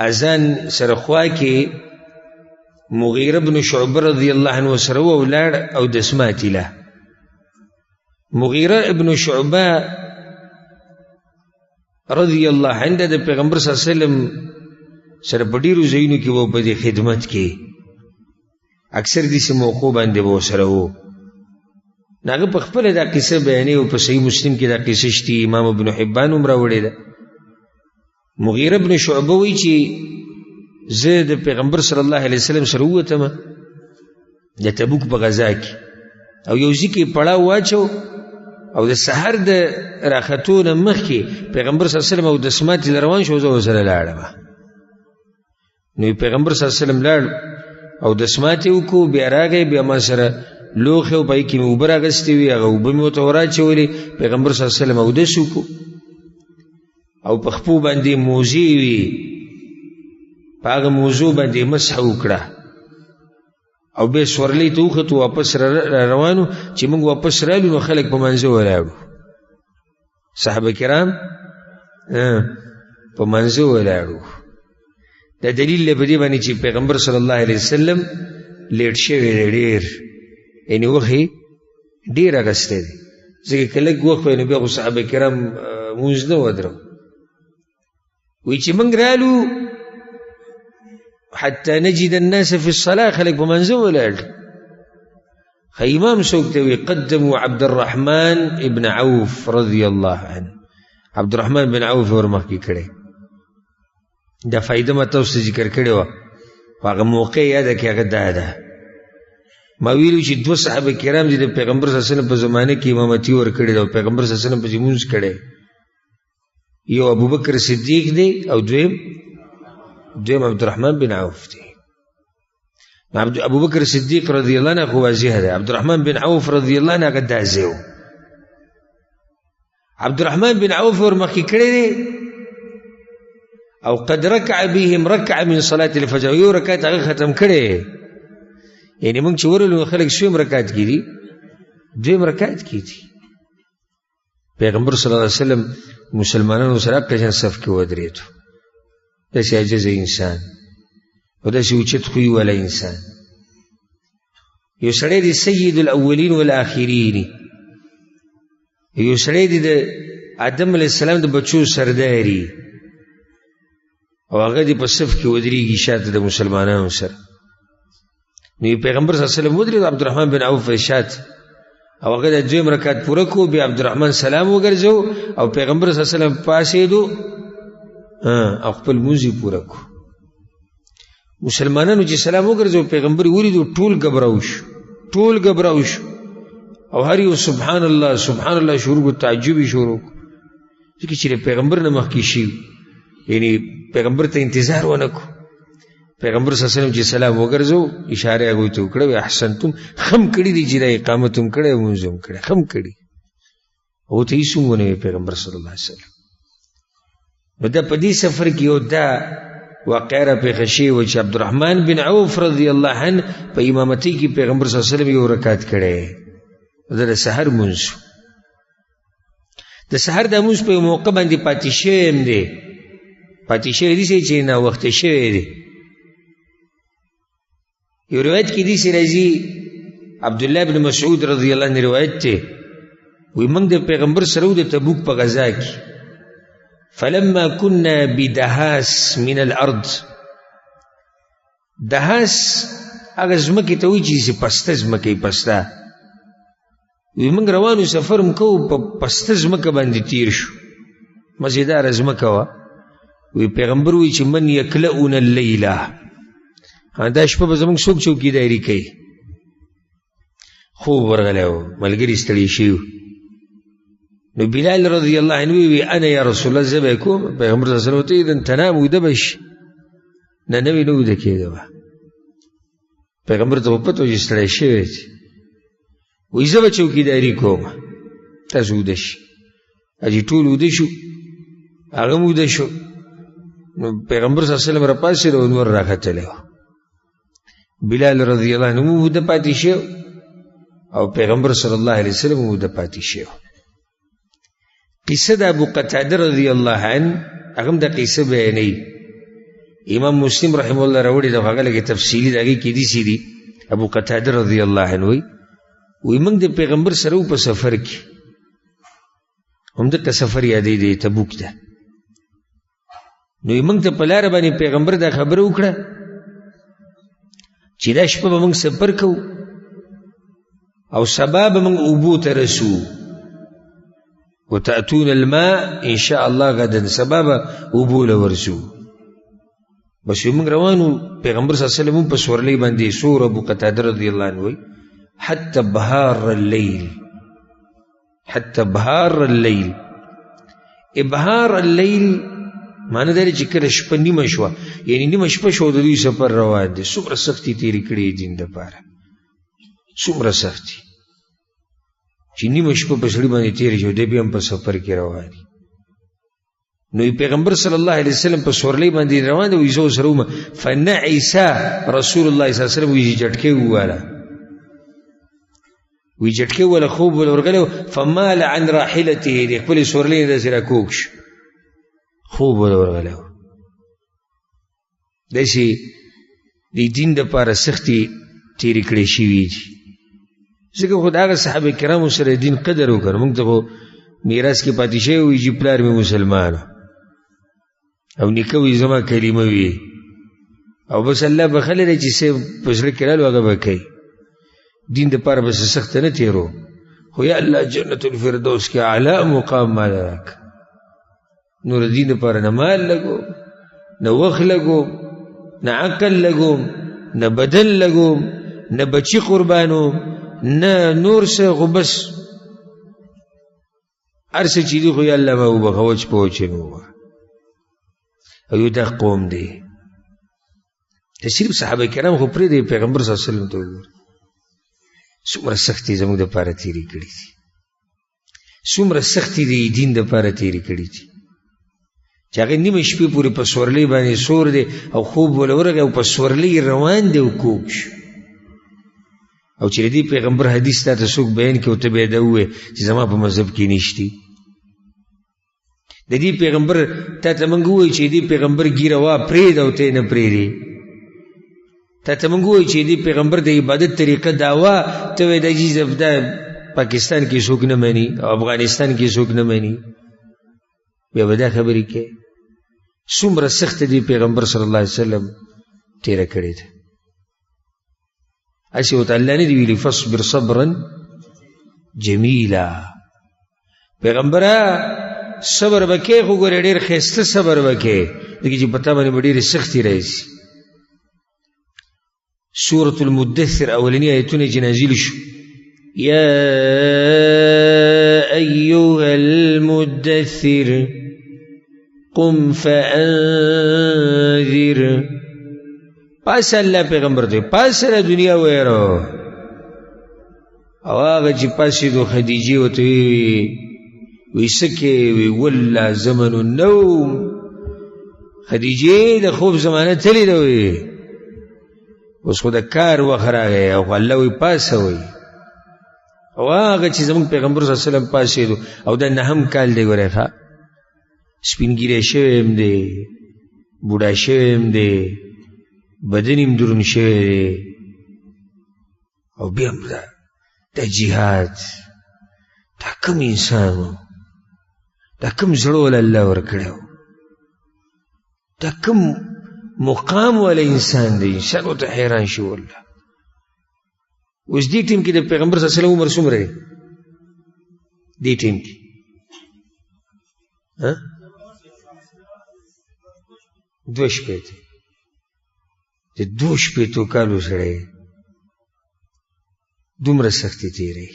اذان سره خوا کې مغیره بن شعبه رضی الله عنه سره ولاړ او دسماتی له مغیره ابن شعبه رضی الله عنه د پیغمبر صلی الله علیه وسلم سره په ډیرو ځایونو کې و په دې خدمت کې اکثر دې موقع باندې و سره و هغه په خپل دا قصه بیانې او په صحیح مسلم کې دا قصه شته امام ابن حبان هم راوړی ده مغیره ابن شعبه وی چې زه د پیغمبر صلی الله علیه وسلم سره ووتم د تبوک په غزا کې او یو ځای کې پړاو واچو او د سحر د راختو نه مخکې پیغمبر صلی الله علیه وسلم او د سماتې روان شو زه ورسره لاړم نو پیغمبر صلی الله علیه وسلم لاړ او د سماتې وکړو بیا راغی بیا ما سره لوښی او پای کې مې اوبه راغستې وي هغه اوبه مې ورته وراچولې پیغمبر صلی الله علیه وسلم اودس وکړو او په خپو باندې موزې وي په هغه موضوع باندې مسح وکړه او بیا سورلۍ ته وختو واپس روانو چې موږ واپس رالو نو خلک په منځه ولاړو صحابه کرام په منځه ولاړو دا دلیل دی په دې باندې چې پیغمبر صلی الله علیه وسلم لیټ شوی دی ډېر یعنې وخت یې ډېر اخیستی دی ځکه که لږ وخت وی نو بیا خو صحابه کرام مونځ نه ودرو وی چې موږ رالو حتی نجد الناس فی الصلاة خلق په منځه ولاړ خو امام څوک ته وی قدموا عبد الرحمن ابن عوف رضی الله عنه عبد الرحمن بن عوف ورمخکې کړی دا فائدہ ما تاسو ذکر کړی وه هغه موقع یاده کې هغه دا ده ما ویلو چې دوه صحابه کرام دي د پیغمبر صلی الله علیه وسلم په زمانه کې امامتي ورکړې ده او پیغمبر صلی الله علیه وسلم پسې لمونځ کړی یو ابوبکر صدیق دی او دویم عبدالرحمن بن عوف دی ابوبکر صدیق رضی الله عنه خو واضح دی عبدالرحمن بن عوف رضی الله عنه هغه داسې و عبدالرحمن بن عوف ورمخکې کړی دی او قد رکع بهم رکع من صلاة الفجر یو رکعت هغه ختم کړی یعنی موږ چې ورلو خلک شوم رکعت کې دي دویم رکعت کې دي پیغمبر صلی الله علیه وسلم مسلمانانو سره قشن صف کې ودرېدو داسې عجزه انسان او داسې اوچت خوی والا انسان یو سړی دی سید الاولین والآخرین یو سړی دی د آدم علیه السلام د بچو سرداری او هغه دی په صف کې ودرېږي شاته د مسلمانانو سره نو پیغمبر صلی الله علیه وسلم ودرېد عبدالرحمن بن عوف شاته او هغه د دویم رکعت پوره کو بیا عبدالرحمن سلام وګرځو او پیغمبر صلی الله علیه وسلم پاسېدو او خپل لمونځ یې پوره کو مسلمانانو چې سلام وګرځو پیغمبر ولیدو ټول ګبراو شو او هر یو سبحان الله سبحان الله شروع کو تعجب شروع کو ځکه چې پیغمبر نه مخکې شي یعنی پیغمبر ته انتظار ونه کو پیغمبر صلی الله علیه وسلم چې سلام وګرځو اشاره هغه ته وکړه احسنتم خم کړي دي چې اقامت هم کړي مونږ هم کړي خم کړي او ته یې څنګه پیغمبر صلی الله علیه وسلم نو دا په دې سفر کې یو دا واقعه را پیښه شوې وه چې عبدالرحمن بن عوف رضی الله عنه په امامتۍ کې پیغمبر صلی الله علیه وسلم یو رکعت کړی دا د سحر مونځ د سحر دا مونځ په یو موقع باندې پاتې شوی هم دی پاتې شوی داسې چې ناوخته شوی دی یو روایت کې داسې راځي عبدالله بن مسعود رضی الله عنه روایت دی وایي موږ د پیغمبر سره وو د تبوک په غزا کې فلما كنا بدهاس من الارض دهاس هغه ځمکې ته وایي چې پسته ځمکه پسته وی موږ روانو سفر م کوو په پسته ځمکه باندې تیر شو مزیداره ځمکه وه وی پیغمبر وایي چې من یکلؤنا اللیله دا شپه به زموږ څوک چوکیداري کوي خوب ورغلی و ملګري ستړي شوي نو بلال رضی الله عنه وی انا یا رسول الله زه به یې کوم پیغمبر صلی الله علیه وسلم ورته ویل تنام ویده به شي نه نه ویده کېده به پیغمبر ته پته و چې ستړی شوی دی وی زه به چوکیداري کوم تاسو ویده شي حاجي ټول ویده شو هغه هم ویده شو نو پیغمبر صلی الله علیه وسلم راپاڅېد او نور راختلی و بلال رضی الله عنه هم ویده پاتې شو او پیغمبر صلی الله علیه وسلم هم ویده پاتې شو قصه د ابو قتاده رضی الله عنه هغه هم د قصه بیانوي امام مسلم رحمه الله راوړي د هغه لږې تفصیلي د هغې کې داسې دي ابو قتاده رضی الله عنه وایي موږ د پیغمبر سره په سفر کې همدغه سفر یادې دی تبوک ده نو موږ ته په لاره باندې پیغمبر دا خبره وکړه چې دا شپه به موږ سفر کوو او سبا به موږ اوبو ته رسو وتأتون الماء ان شاء الله غدا سبا به اوبو له ورسو بس موږ روانو پیغمبر صلی الله علیه وسلم په سورلۍ باندې سور ابو قتاده رضی الله عنه وایي حتى بهار الليل ابهار الليل معنی دا چې کله شپه نیمه شوه یعنی نیمه شپه شو د دوی سفر روان دی څومره سختي تېرې کړې دین دپاره څومره سختي چې نیمه شپه په سړي باندې تېرې شو دی بیا هم په سفر کې روان دي نو پیغمبر صلی الله علیه وسلم په سورلۍ باندې روان دی وایي زه ورسره وم فنعس رسول الله صلی الله علیه وسلم وایي جټکۍ وواله وی جټکې ولا خوب ولا ورغلی فمال عن راحلته د خپلې سورلۍ نه داسې راکوږ شو خوب ولا ورغلی داسې د دین دپاره سختې تېرې کړې شوي دي ځکه خو د هغه صحابه کرامو سره دین قدر وکړ موږ ته خو میراث کې پاتې شوی وي چې پلار مې مسلمان او نیکه وي زما کلمه وي او بس الله بخلی دی چې څه په زړه کې رالو هغه به کوي دین دپاره بس سخت نه تیرو خو یا الله جنت الفردوس کې اعلی مقام مال راک نور دین دپاره نه مال لګو نه وخت لګو نه عقل لګو نه بدن لګو نه بچی قربانو نه نور څه خو بس هر څه چې دي خو یا الله ما وبخه وچ په وچ مې ووهه او یو دا قوم دی ته صرف صحابه کرام خو پرېږدئ پیغمبر صلی الله علیه وسلم ته وګورئ څومره سختي زموږ دپاره تېرې کړي دي څومره سختي د دین دپاره تېرې کړي دي چې هغې نیمه شپې پورې په سورلۍ باندې سور دی او خوب وله ورغی او په سورلۍ روان دی او کوږ شو او چې د دې پیغمبر حدیث تا ته څوک بیان کړي او ته به یې دا ووایې چې زما په مذهب کې نشتي د دې پیغمبر تا ته موږ ووایو چې دې پیغمبر ګیره وا پرېږده او ته یې نه پرېږدې تا ته موږ ووایو چې دې پیغمبر د عبادت طریقه دا وه ته وایې دا جي دا پاکستان کې څوک نه مني او افغانستان کې څوک نه مني بیا به دا خبرې کوې څومره سخت دې پیغمبر صلی الله علیه وسلم تیره کړې ده هسې ورته الله نه دي ویلي فاصبر صبرا جمیلا پیغمبره صبر به کې خو ګورې ډېر ښایسته صبر به کې ځکه چې په تا باندې به ډېرې سختې راشي سورة المدثر اولنی آیتونه چې نازل شو یا ایها المدثر قم فانذر پاس الله پیغمبر دی پاس را دنیا ویرو او هغه چې پاسې دو خدیجې ورته وی سکې وی والله زمن النوم خدیجې د خوب زمانه تللی ده وی اوس خو د کار وخت راغی او الله وی پاسه وی او هغه چې زموږ پیغمبر صلی الله علیه وسلم پاسېدو او دا نهم کال دی ګورې ښه سپین ګیری شوی هم دی بوډا شوی هم دی بدن یې دروند شوی دی او بیا هم دا جهاد دا کوم انسان و دا کوم زړه وله الله ورکړی و دا کوم مقام والا انسان دی انسان ورته حیران شو والله اوس دې ټیم کې د پیغمبر صلی الله علیه وسلم عمر څومره دی دې ټیم کې دوه شپېته د دوه شپېتو کالو سړی دومره سختي تېری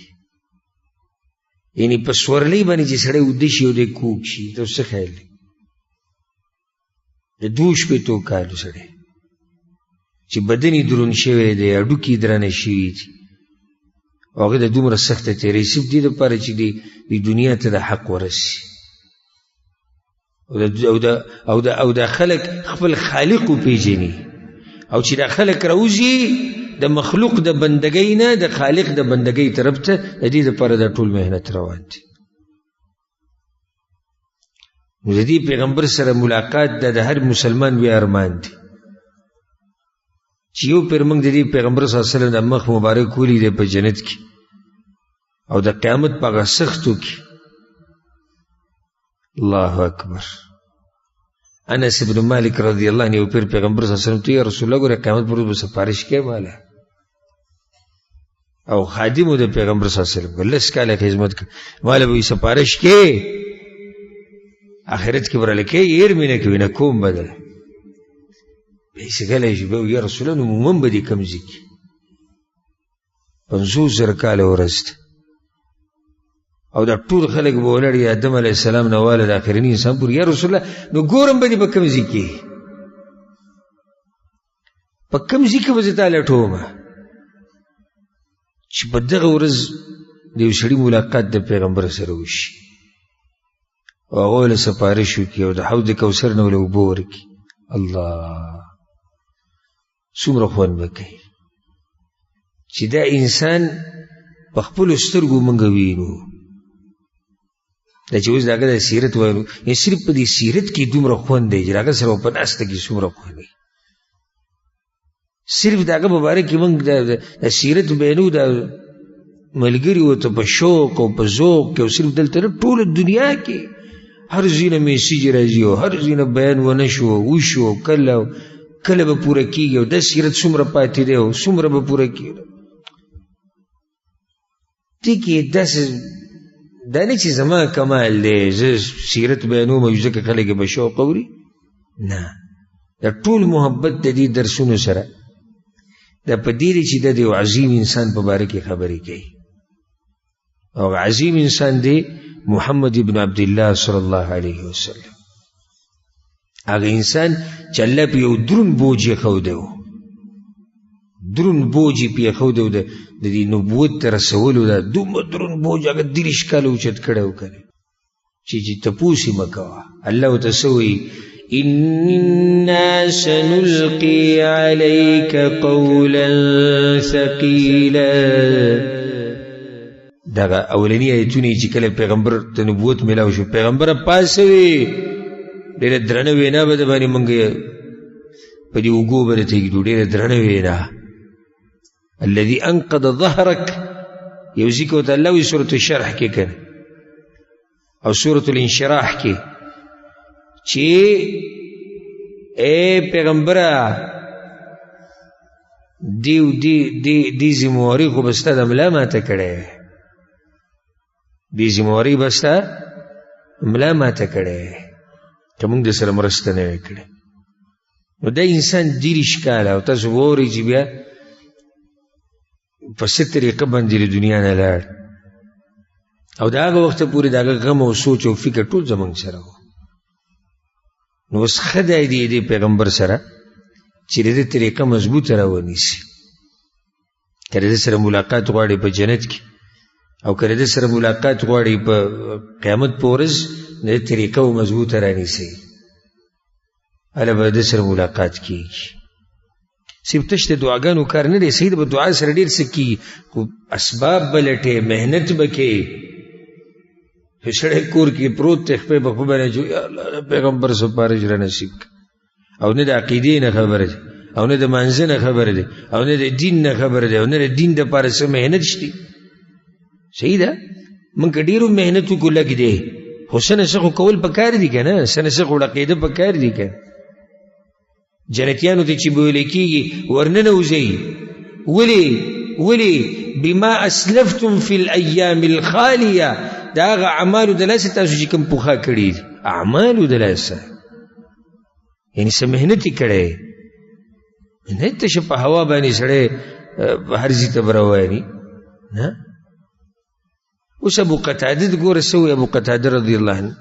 یعنی په سورلۍ باندې چې سړی وده شي او دی کوږ شي ته څه خیال دی د دوه شپېتو کالو سړی چې بدن یې دروند شوی دی هډوکي یې درانه شوي دي او هغه د دومره سخته تېری صرف دې دپاره چې دې دنیا ته د حق ورسي او دا خلک خپل خالق وپېژني او چې دا خلک راوځي د مخلوق د بندګۍ نه د خالق د بندګۍ طرف ته د دې دپاره دا ټول محنت روان دي نو د دې پیغمبر سره ملاقات د هر مسلمان وی ارمان دی چې یو پیر موږ د دې پیغمبر صلی الله علیه وسلم د مخ مبارک ولیدی په جنت کې او د قیامت په هغه سختو کې الله اکبر انس ابن مالک رضی الله عنه یو پیر پیغمبر صلی الله علیه وسلم ته یا رسول الله ګوره قیامت پر ورځ به سفارش کوې ماله او خادمو د پیغمبر صلی الله علیه وسلم لس کاله خدمت کوي ماله به سفارش کوې آخرت کې براله کوې ایر مې نه کوي نه کوم بدل بیسه کلی شي به یا رسول الله عموما به دې کوم ځای کې 50,000 کاله ورځ ده او دا ټول خلک به ولاړ د آدم علیه السلام نه واله د آخرني انسان پورې یا رسول الله نو ګورم به دې په کوم ځای کې په کوم ځای کې به زه تا لټومه چې په دغه ورځ د یو سړي ملاقات د پیغمبر سره وشي او هغه له سفارش وکړي او د حوض کوثر نه له اوبه ورکړي الله څومره خوند به کوي چې دا انسان په خپلو سترګو موږ وینو دا چې اوس د هغه د سیرت وایو یعنې صرف په دې سیرت کې دومره خوند دی چې د هغه سره په ناسته کې څومره خوند دی صرف د هغه په باره کې موږ د سیرت بیانو د ملګري ورته په شوق او په ذوق کې او صرف دلته نه ټوله دنیا کې هر ځای نه میسیج راځي او هر ځای نه بیان ونه شو وشو کله به پوره کېږي او دا سیرت څومره پاتې دی او څومره به پوره کېږي دې کې داسې دا نه چې زما کمال دی زه سیرت بیانوم او ځکه خلک یې به شوق اوري نه دا ټول محبت د دې درسونو سره دا په دې دی چې د یو عظیم انسان په باره کې خبرې کوي او عظیم انسان دی محمد ابن عبدالله صلی الله علیه وسلم هغه انسان چې الله په یو دروند بوج یې ښودی و دروند بوج یې پې ښودی و د دې نبوت ته رسولو دا دومره دروند بوج هغه 30 کاله اوچت کړی و که چې تپوس یې مه کوه الله ورته څه وایي إنا سنلقي عليك قولا ثقيلا دغه اولنی آیتونه چې کله پیغمبر ته نبوت میلاو شو پیغمبره پاسوي ډېره درنه وینا به د باندې موږ په دې اوږو به درتېږدو ډېره درنه وینا الذي انقض ظهرك یو ذکر ورته الله وایي سورة الشرح کې کنه او سورة الانشراح کې چې اے پیغمبره دی ذمواري خو به ستا د ملا ماته کړی دی ذمواري به ستا ملا ماته کړی که موږ د سره مرسته نه وی کړې نو دا انسان دیرش کاله او تاسو وورئ چې بیا په څه طریقه باندې له دنیا نه لاړ او د هغه وخته پورې د هغه غم او سوچ او فکر ټول زموږ سره و نو اوس ښه دی د دې پیغمبر سره چې د دې طریقه مضبوطه راونیسي که د دې سره ملاقات غواړي په جنت کې او که د دې سره ملاقات غواړي په قیامت په ورځ د دې طریقه مضبوطه رانیسي هله به د دې سره ملاقات کېږي صرف تش د دعاګانو کار نه دی صحیح ده به دعا سره ډېر څه کېږي خو اسباب به لټې محنت به کوې سړی کور کې پروت دی خپې به خو باندې یا الله پیغمبر سپارش را نصیب او نه د عقیدې نه خبره دی او نه د مانځه نه خبره دی او نه د دین نه خبره دی او نه د دین دپاره څه محنت شته صحیح ده موږ که ډېرو محنت وکړو لږ دی خو څه نه څه خو کول پکار دي که نه څه نه څه خو ړقېده پکار دي که جنتیانو ته چې به ویلی کېږي ورننوځئ ولې بما اسلفتم فی الایام الخالیه د هغه اعمالو د لاسه تاسو چې کوم پوښا کړي دي اعمالو د لاسه یعنې څه محنت یې کړی محنت ته شه په هوا باندې سړی هر ځي ته به رواني نه اوس ابو قتاده ګوره څه وایي ابو قتاده رضی الله عنه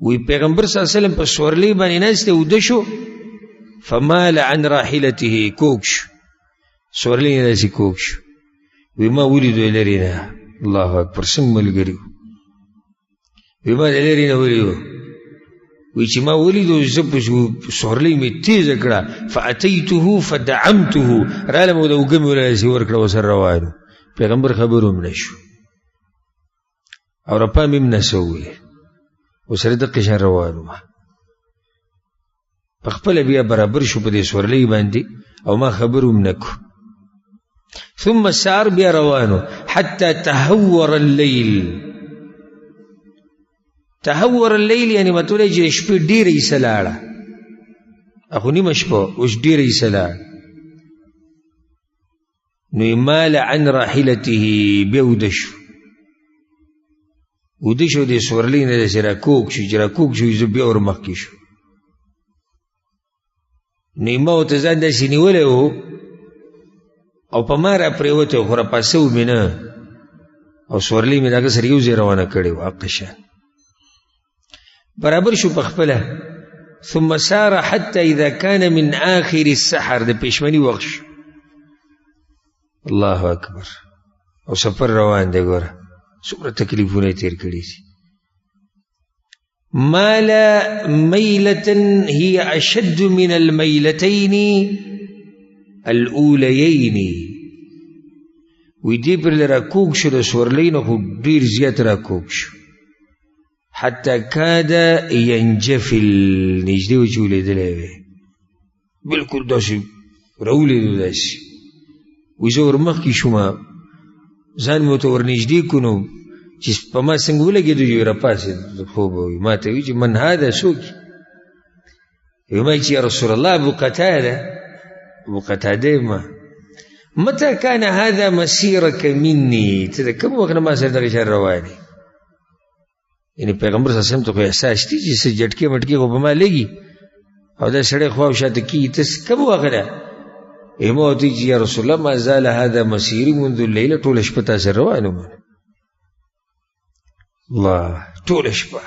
وی پیغمبر صلی الله علیه وسلم په سورلۍ باندې ناست دی اوده شو فمال عن راحلته کوږ شو سورلۍ نه داسې کوږ شو وی ما ولیدو یې لرې نه الله اکبر څنګه ملګري وی ما د لرې نه ولیدو وی چې ما ولیدو زه په سورلۍ مې تیزه کړه فاتیته فدعمته رالم او د اوږه مې ورسې ورکړه ورسره روان پیغمبر خبر هم نه شو او رپا مې هم نه څه وویل ورسره دقې شان روان وه په خپله بیا برابر شو په دې سورلۍ باندې او ما خبر هم نه کړو ثم سار بیا روانو حتی تهور الليل تهور الليل یعنی مطلب چې شپې ډېره ایسه لاړه اخو نیمه شپه اوس ډېره ایسه لاړه نو مال عن راحلته بیا وده شو وده شو دې سورلۍ نه داسې راکوږ شو چې راکوږ شو زه بیا ورمخکې شو نو ما ورته ځان داسې نیولی و او په ما را پرېوتی خو راپاسه و مې نه او سورلۍ مې د هغه سره یو ځای روانه کړې وه هغه شان برابر شو په خپله ثم سار حتى اذا كان من آخر السحر د پېشمني وخت شو الله اکبر او سفر روان دی ګوره څومره تکلیفونه یې تېر کړي دي مال ميلة هي أشد من الميلتين الأوليين ويدي پر لراکوک شو د سورلۍ نه خو ډېر زیات راکوک شو حتی کاد ینجفل نږدې و چې ولیدلی وی بلکل داسې راولیدو داسې وایي زه ورمخکې شومه ځان مې ورته ورنږدې کړو نو چې په ما څنګه ولګېدو چې راپاسېد خوب وي ما ته وایي چې من هذا څوک وایي ما چې یا رسول الله ابو قتاده ما متى كان هذا مسيرك مني ته د کوم وخت نه ما سره دغه شان روانې یعنې پیغمبر صلی الله علیه وسلم ته خو احساس شته چې څه جټکې مټکې خو په ما لګي او دا سړی خوا او شاته کېږي ته کوم وخت نه ما ورته چې یا رسول الله ما زال هذا مسیري منذ الليله ټوله شپه تا سره روان وم الله ټوله شپه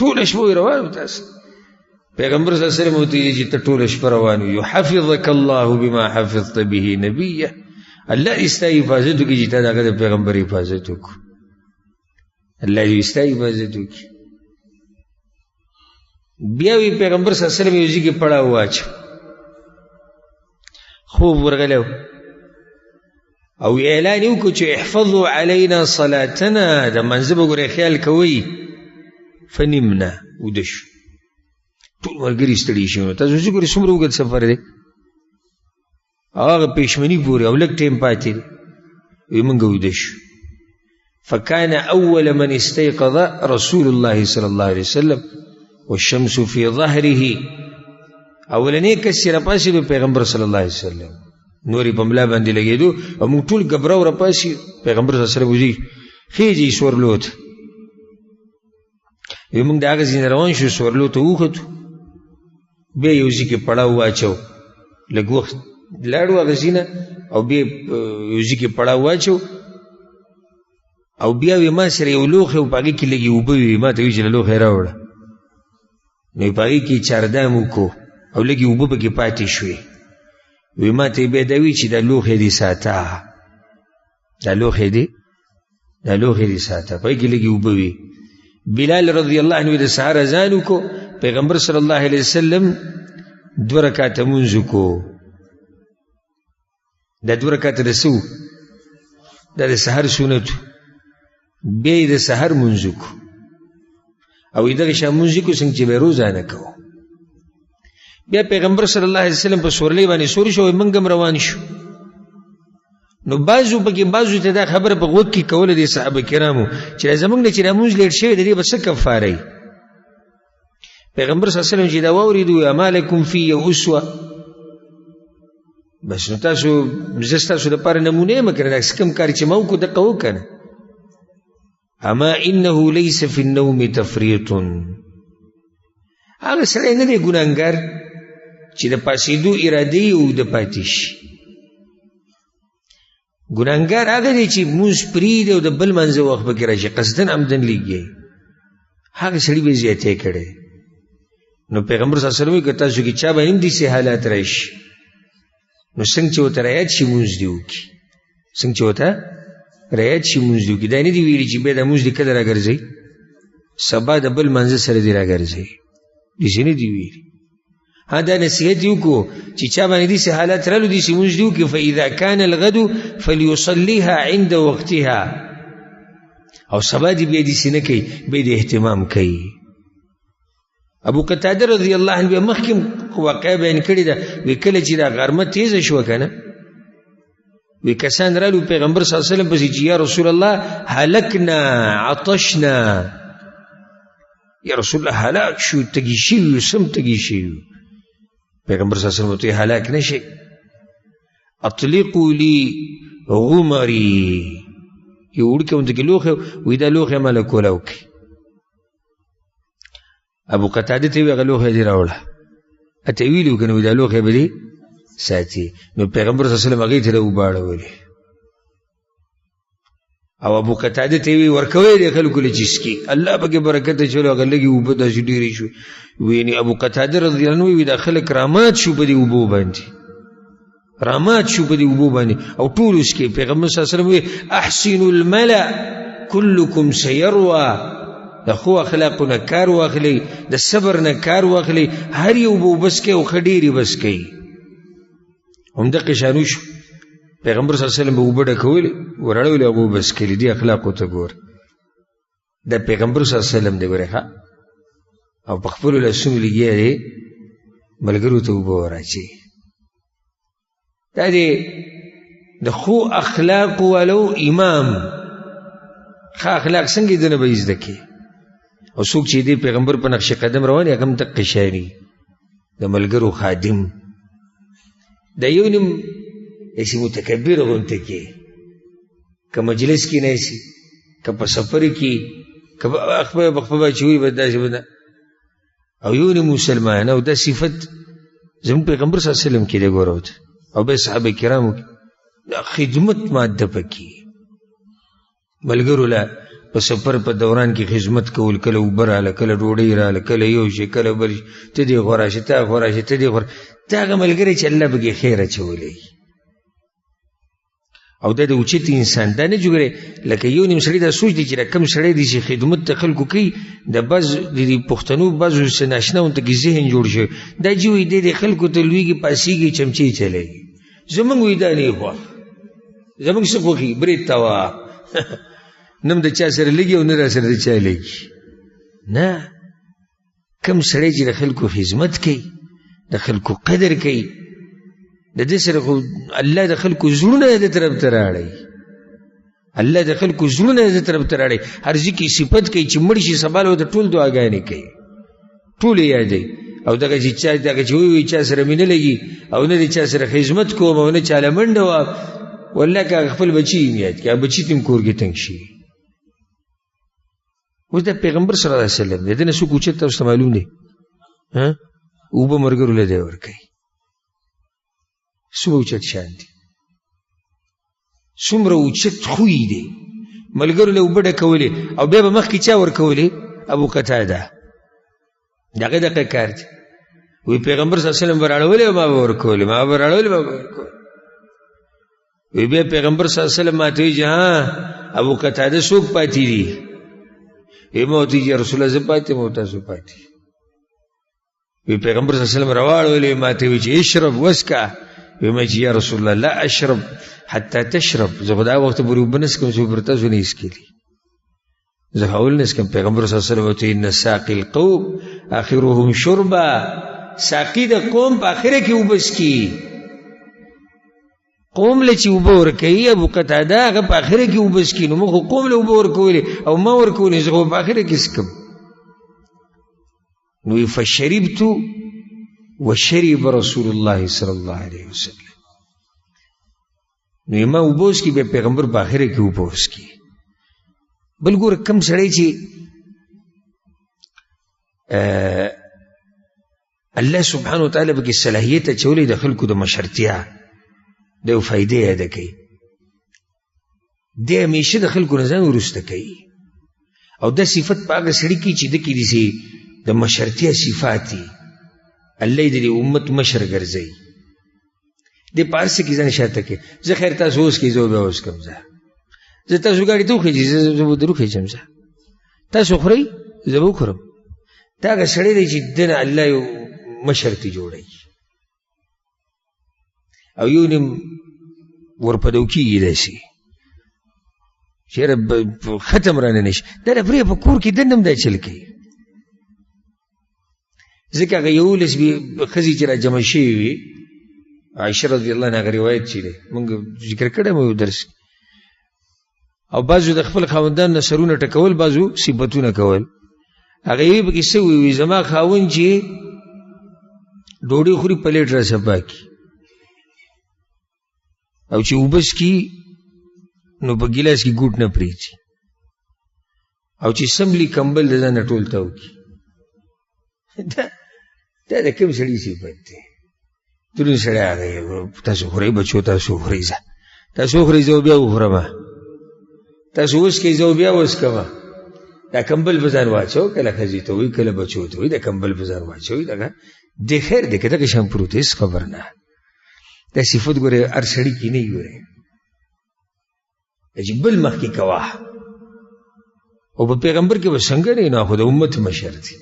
وې روان وم تاسو پیغمبر صلی الله علیه وسلم ورته چې ته ټوله شپه روان وې یحفظک الله بما حفظت به نبیه الله دې ستا حفاظت وکړي چې تا د هغه د پیغمبر حفاظت وکړو الله دې ستا حفاظت وکړي بیا وی پیغمبر صلی الله علیه وسلم یو ځای کې پړاو واچو خوب ورغلی او اعلان یې وکړو چې احفظوا علینا صلاتنا د منځه به ګورې خیال کوئ. فنمنا وده شو ټول ملګري ستړي شي. نو تاسو چې ګورئ څومره اوږد سفر دی هغه پېشمني پورې او لږ ټایم پاتې دی. وایي موږ وده شو. فكان أول من استيقظ رسول الله صلى الله عليه وسلم والشمس في ظهره. اولنی کس چې راپاسېدو پیغمبر صلی الله علیه وسلم نورې په ملا باندې لګېدو او موږ ټول ګبراو راپاسې. پیغمبر صلی الله علیه وسلم وځي خېجي سورلو ته. وایي موږ د هغه ځای نه روان شو سورلو ته وختو. بیا یو ځای کې پړاو واچو لږ وخت لاړو هغه ځای نه او بیا یو ځای کې پړاو واچو او بیا وی ما سره یو لوښی و په هغې کې لږې اوبه وي. ما ته وایي چې له لوښی راوړه. نو په هغې کې چاردام وکړو او لږې اوبه پکې پاتې شوې. وی ما ته یې بیا دا وي چې دا لوښی دې ساته دا لوښی دې ساته په هغې کې لږې اوبه وي. بلال رضی الله عنه د سهار اذان وکړو. پیغمبر صلی الله علیه وسلم 2 رکعاته مونځ وکړو. دا 2 رکعاته د څه و؟ دا د سهار سنت و. بیا یې د سهار مونځ وکړو او دغه شان مونځ وکړو څنګه چې به یې روزانه کوو. بیا پیغمبر صلی الله علیه وسلم په سورلۍ باندې سور شو. موږ هم روان شو. نو بعضو ته دا خبره په غوږ کې کوله د صحابه کرامو چې زموږ نه چې دا مونځ لیټ شوی د دې به څه کفاره وي. پیغمبر صلی الله علیه وسلم چې دا واورېدو اما لکم فی اسوه، بس نو تاسو زه ستاسو دپاره نمونه یم که نه دا کوم کار چې ما وکړو دقه وکړه. اما انه لیس فی النوم تفریط. هغه سړی نه دی ګناهګار چې د پاسېدو اراده یې اوږده پاتې شي. ګناهګار هغه دی چې مونځ پرېږدي او د بل منځه وخت پکې راشي قصدن عمدن لګي. هغه سړي به یې زیاتی کړی. نو پیغمبر صلی الله علیه وسلم وایي که تاسو کې چا باندې هم داسې حالات راشي نو څنګه چې ورته رعایت شي مونځ دې وکړي. څنګه چې ورته رعایت شي مونځ دې وکړي. دا نه دي ویلي چې بیا دا مونځ دې کله راګرځئ سبا د بل منځه سره دې راګرځئ. داسې نه دي ویلي. دا نصیحت یې وکړو چې چا باندې داسې حالات رالو داسې مونځ دې وکړي. فاذا کان الغد فلیصلیها عند وقتها. او سبا دې بیا داسې نه کوي بیا دې اهتمام کوي. ابو قتاده رضی الله عنه مخکې واقعه بیان کړې ده. وی کله چې دا غرمه تیزه شوه که نه وی کسان رالو پیغمبر صلی الله علیه وسلم پسې چې یا رسول الله هلکنا عطشنا. یا رسول الله هلاک شو تږي شوي سم تږي شوي. پیغمبر صلی الله علیه وسلم ورته هلاک نه شي. اطلقوا لي غمري. یو وړوکی ورته کې لوښی وی دا لوښی ماله کولاو کړي. ابو قتاده ته وی هغه لوښی دې راوړه. اته ویلي و که نه وي دا لوښی به دې ساتي. نو پیغمبر صلی الله علیه وسلم هغې ته راوبه اړولې او ابو قتاده ته وی ورکوی دی خلکو له چې څکي الله پکې برکت اچولو. هغه لږې اوبه داسې ډېرې شوې. وی ابو قتاده رضی الله عنه وی دا خلک رامات شو په دې اوبو باندې رامات شو په دې اوبو باندې او ټول وڅکي. پیغمبر صلی الله علیه وسلم وی احسنوا الملا کلکم سیروه. د خو اخلاقو نه کار واخلئ د صبر نه کار واخلئ. هر یو به وبس کوي او ښه ډېرې بس کوي. همدقې شان وشو. پیغمبر صلی الله علیه وسلم به اوبه ډکولې ورړولې هغه وبس کړي. دې اخلاقو ته ګوره. د پیغمبر صلی الله علیه وسلم دی ګورې ښه او په خپلو لاسونو لګیا دی ملګرو ته اوبه وراچوي. دا دی د خو اخلاقو والو امام. ښه اخلاق څنګه دنه به یې زده کړي. او څوک چې دې پیغمبر په نقش قدم روان هغه هم دقې شی د ملګرو خادم. د یو نیم ایسې متکبر غونته کې که مجلس کې نه ایسي که په سفر کې که خپله چې وي به داسې به او یو نیم مسلمان او دا صفت زموږ پیغمبر صلی الله علیه وسلم کې دی ګوره او بیا صحابه کرامو کې دا خدمت ماده پکې ملګرو له په سفر په دوران کې خدمت کول. کله اوبه راله کله ډوډۍ راله کله یو شي کله بل شي. ته دې غوره شي ته غوره شي ته دې غوره. ته هغه ملګری چې الله پکې خیر اچولی او دا د اوچت انسان. دا نه جوړی لکه یو نیم سړي دا سوچ دی چې دا کم سړی دی چې خدمت ته خلکو کوي د بعض د پښتنو بعضو څه ناشناونو ته کې ذهن جوړ شوی دا چې وایي دی د خلکو ته لویږي پاسېږي چمچې چلوي. زموږ وایي دا نه یې خوښ زمونږ څه خوښي برید ته وه نه د چا سره لګي او نه را سره د چا لګي. نه، کم سړی چې د خلکو خدمت کوي، د خلکو قدر کوي، د دې سره خو الله د خلکو زړونه د طرف ته راړی، الله د خلکو زړونه د طرف ته راړی. هر ځای کې صفت کوي چې مړ شي سبا له ټول دعاګانې کوي، ټول یې یادوي. او دغه چې چا دغه چې وایي چا سره مې نه لګي او نه د چا سره خدمت کوم او نه چاله منډه وه، والله که خپل بچي یې یاد کړي، بچي ته هم کور کې تنګ شي. اوس د پیغمبر صلی الله علیه وسلم د دې نه څوک اوچت تاسو ته معلوم دی؟ اوبه ملګرو له دی ورکوي، څومره اوچت شان دی، څومره اوچت خوی دی. ملګرو له اوبه ډکولې او بیا به مخکې چا ورکولې؟ ابو قتاده. دغه دقه کار دی. وی پیغمبر صلی الله علیه وسلم به راړولې او ما به ورکولې، ما به راړولې ما به ورکولې. وی بیا پیغمبر صلی الله علیه وسلم ماته وایي چې ابو قتاده څوک پاتې دي؟ وی ما ورته یا رسول الله زه پاتې ما تاسو پاتې. وی پیغمبر صلی الله علیه وسلم راواړولې ماته وایي چې اشرب وسکه. وی ما چې یا رسول الله لا اشرب حتی تشرب، زه خو دا وخت پورې اوبه نه څښم چې پر تاسو نه ایسکلي، زه اول نه څښم. پیغمبر صلی الله علیه وسلم ورته ان ساقي القوم آخرهم شربا، ساقي د قوم په آخره کې اوبه څښي. قوم له چې اوبه ورکوي ابو قتاده هغه په آخره کې اوبه څښي، نو موږ خو قوم له اوبه ورکولې او ما ورکولې، زه خو په آخره کې څښم. نو فشربت وشرب رسول الله صلی الله علیه وسلم. نو ما اوبه وڅښي بیا پیغمبر په آخره کې اوبه وڅښي. بل ګوره کم سړی چې الله سبحانه وتعالی پکې صلاحیت اچولی د خلکو د مشرتیا د یو فایدې یاده کوي، دی همیشه د خلکو نه ځان وروسته کوي او دا صفت په هغه سړي کې چې د کې داسې د مشرتیا صفات دي، الله یې د امت مشر ګرځوي. دی په هر څه کې ځان شاته کوي. زه خیر تاسو اوس کې زه بیا اوس کوم، زه تاسو ګاډي ته وخېږي زه به در وخېږم، تاسو خورئ زه به وخورم. دا هغه سړی دی چې دنه الله یو مشر ته جوړوي او یو نیم ورپدو کېږي داسې چېرې ختم رانه نه شي. دا د پرې په کور کې دنه هم دا چل کوي. ځکه هغه 11 ښځې چې را جمع شوي وي، عایشه رضی الله عنها هغه روایت چې دی موږ ذکر کړی مو یو درس، او بعضو د خپل خاوندان نه سرونه ټکول، بعضو صفتونه کول. هغه یې پکې څه ووي، زما خاوند چې ډوډۍ خوري پلیټ را صفا کړي او چې اوبه څښي نو په ګیلاس کې ګوټ نه پرېږدي او چې سملي کمبل د ځان نه ټول تاو کړي. دا د کوم سړي صفت دی؟ دروند سړی هغه تاسو خورئ بچو، تاسو خورئ، تاسو خورئ زه بیا وخورم، تاسو وڅښئ زه بیا وڅښم. دا کمبل په ځان واچو، کله ښځې ته وایي کله بچو ته وایي دا کمبل په ځان واچوي. دغه دی خیر دی که دغه شان پروت هېڅ خبر نه. دا صفت ګورې هر سړي کې نه وي. ګورې چې بل مخکې کوه او په پیغمبر کې به څنګه دی؟ نو خو د امت مشر دی،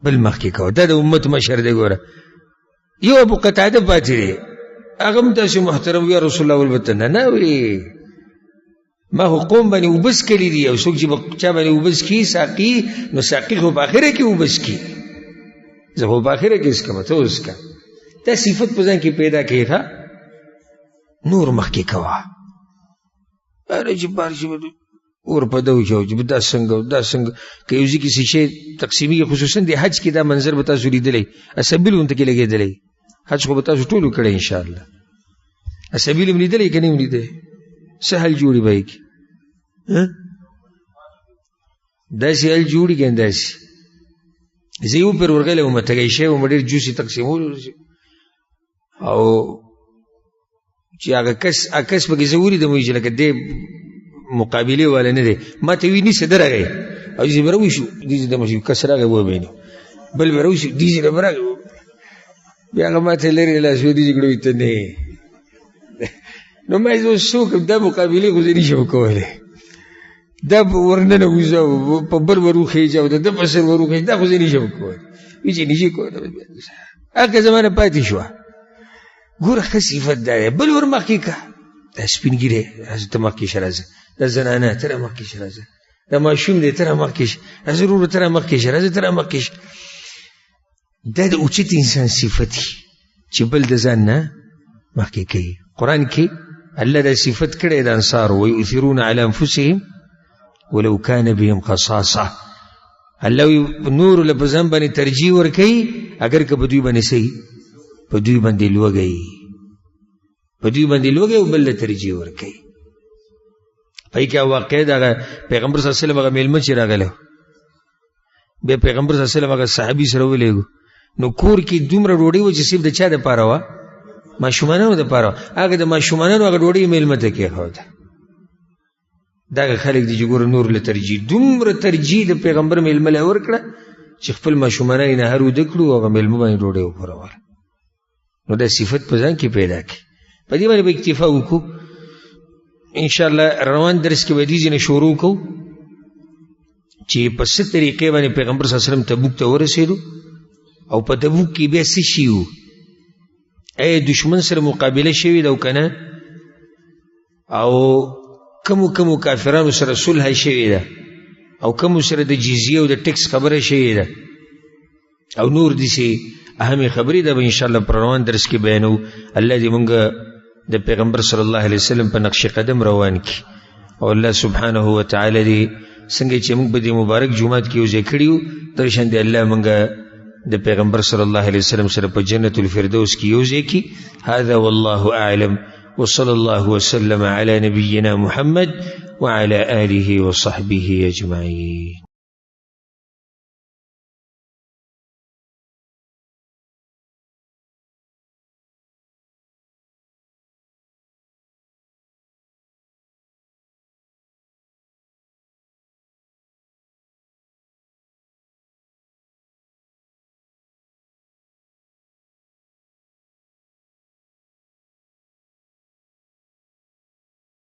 بل مخکې کوه، دا د امت مشر دی. ګوره یو ابو قتاده پاتې دی، هغه هم داسې محترم یا رسول الله البته نه وي، ما خو قوم باندې اوبه څښلي دي او څوک چې چا باندې اوبه څښي ساقي، نو ساقي خو په آخره کې اوبه څښي، زه خو په آخره کې څښم ته وڅښه. دا صفت په ځان کې پیدا کړي ښه، نور مخکې کوه. اره چې بار شي ورپده وشو چې دا څنګه دا څنګه که یو ځای کې څه شی تقسیمېږي، خصوصا د حج کې دا منظر به تاسو لیدلی، اسبیل ورته کې لګېدلی، حج خو به تاسو ټول وکړی انشاءالله. اسبیل هم لیدلی که نه هم لیدلی؟ څه حل جوړي به یې کې داسې حل جوړي که داسې. زه یو پیر ورغلی وم تږی شوی وم، ډېر جوس یې تقسیمولو او چې هغه کس پکې زه ولیدم چې لکه دی مقابلې والا نه دی، ما ته وی نیسه درغی او چې به راوشو دې د مشي کس راغی وبینو بل به راوشو دې به راغی بیا هغه ما ته لرې لاس دې جګړو ته نه. نو ما زه څوک دا مقابلې خو زه نشم کولی، دا ورننه وځه په بل وروخېږه او د ده په سر وروخېږه، دا خو زه نشم کولی. وی چې نشي کولی هغه زمانه پاتې شوه. ګوره ښه صفت دا دی. بل ور مخکې که دا سپین ګیری راځه ته مخکې شه راځه دا زنانه ته را مخکې شه راځه دا ماشوم دی ته را مخکې شه راځه وروره ته را مخکې شه راځه ته را مخکې شه دا د اوچت انسان صفت چې بل د ځان نه مخکې کوي قرآن کې الله دا صفت کړی د انصارو ویؤثرون علی انفسهم ولو کان بهم خصاصه الله نور له په ځان باندې ترجیح ورکوي اگر که په دوی باندې صحیح په دوی باندې لوږی په دوی باندې لوږی او بل له ترجیح ورکوي پای کې واقع دغه پیغمبر صلی الله علیه وسلم هغه میلمه چې راغلی بیا پیغمبر صلی الله علیه وسلم هغه صحابي سره ولېږو نو کور کې دومره ډوډۍ وه چې صرف د چا دپاره وه ماشومانانو دپاره وه هغه د ماشومانانو هغه ډوډۍ میلمه ته کېښوده دغه خلک دي چې ګوره نور له ترجیح دومره ترجیح د پیغمبر میلمه له ورکړه چې خپل ماشومانه یې نهر وده کړو او هغه میلمه باندې ډوډۍ وخوروله نو دا صفت په ځان کې پیدا کړي په دې باندې به اکتفا وکړو انشاءالله روان درس کې به دې ځینې شروع کوو چې په څه طریقې باندې پیغمبر صلی الله علیه وسلم تبوک ته ورسېدو او په تبوک کې بیا څه شي وو دشمن سره مقابله شوې ده او که نه او کمو کافرانو سره صلح شوې ده او کمو سره د جزیه او د ټکس خبره شوې ده او نور داسې اهمې خبرې ده به انشاءالله پر روان درس کې بیانو الله دې مونږ د پیغمبر صلی الله علیه وسلم په نقش قدم روان کړي او الله سبحانه وتعالی دې څنګه چې مونږ په دې مبارک جومات کې یوځای کړي یو درشان دې الله مونږ د پیغمبر صلی الله علیه وسلم سره په جنت الفردوس کې یوځای کړي هذا والله اعلم وصلى الله وسلم على نبينا محمد وعلى آله وصحبه أجمعين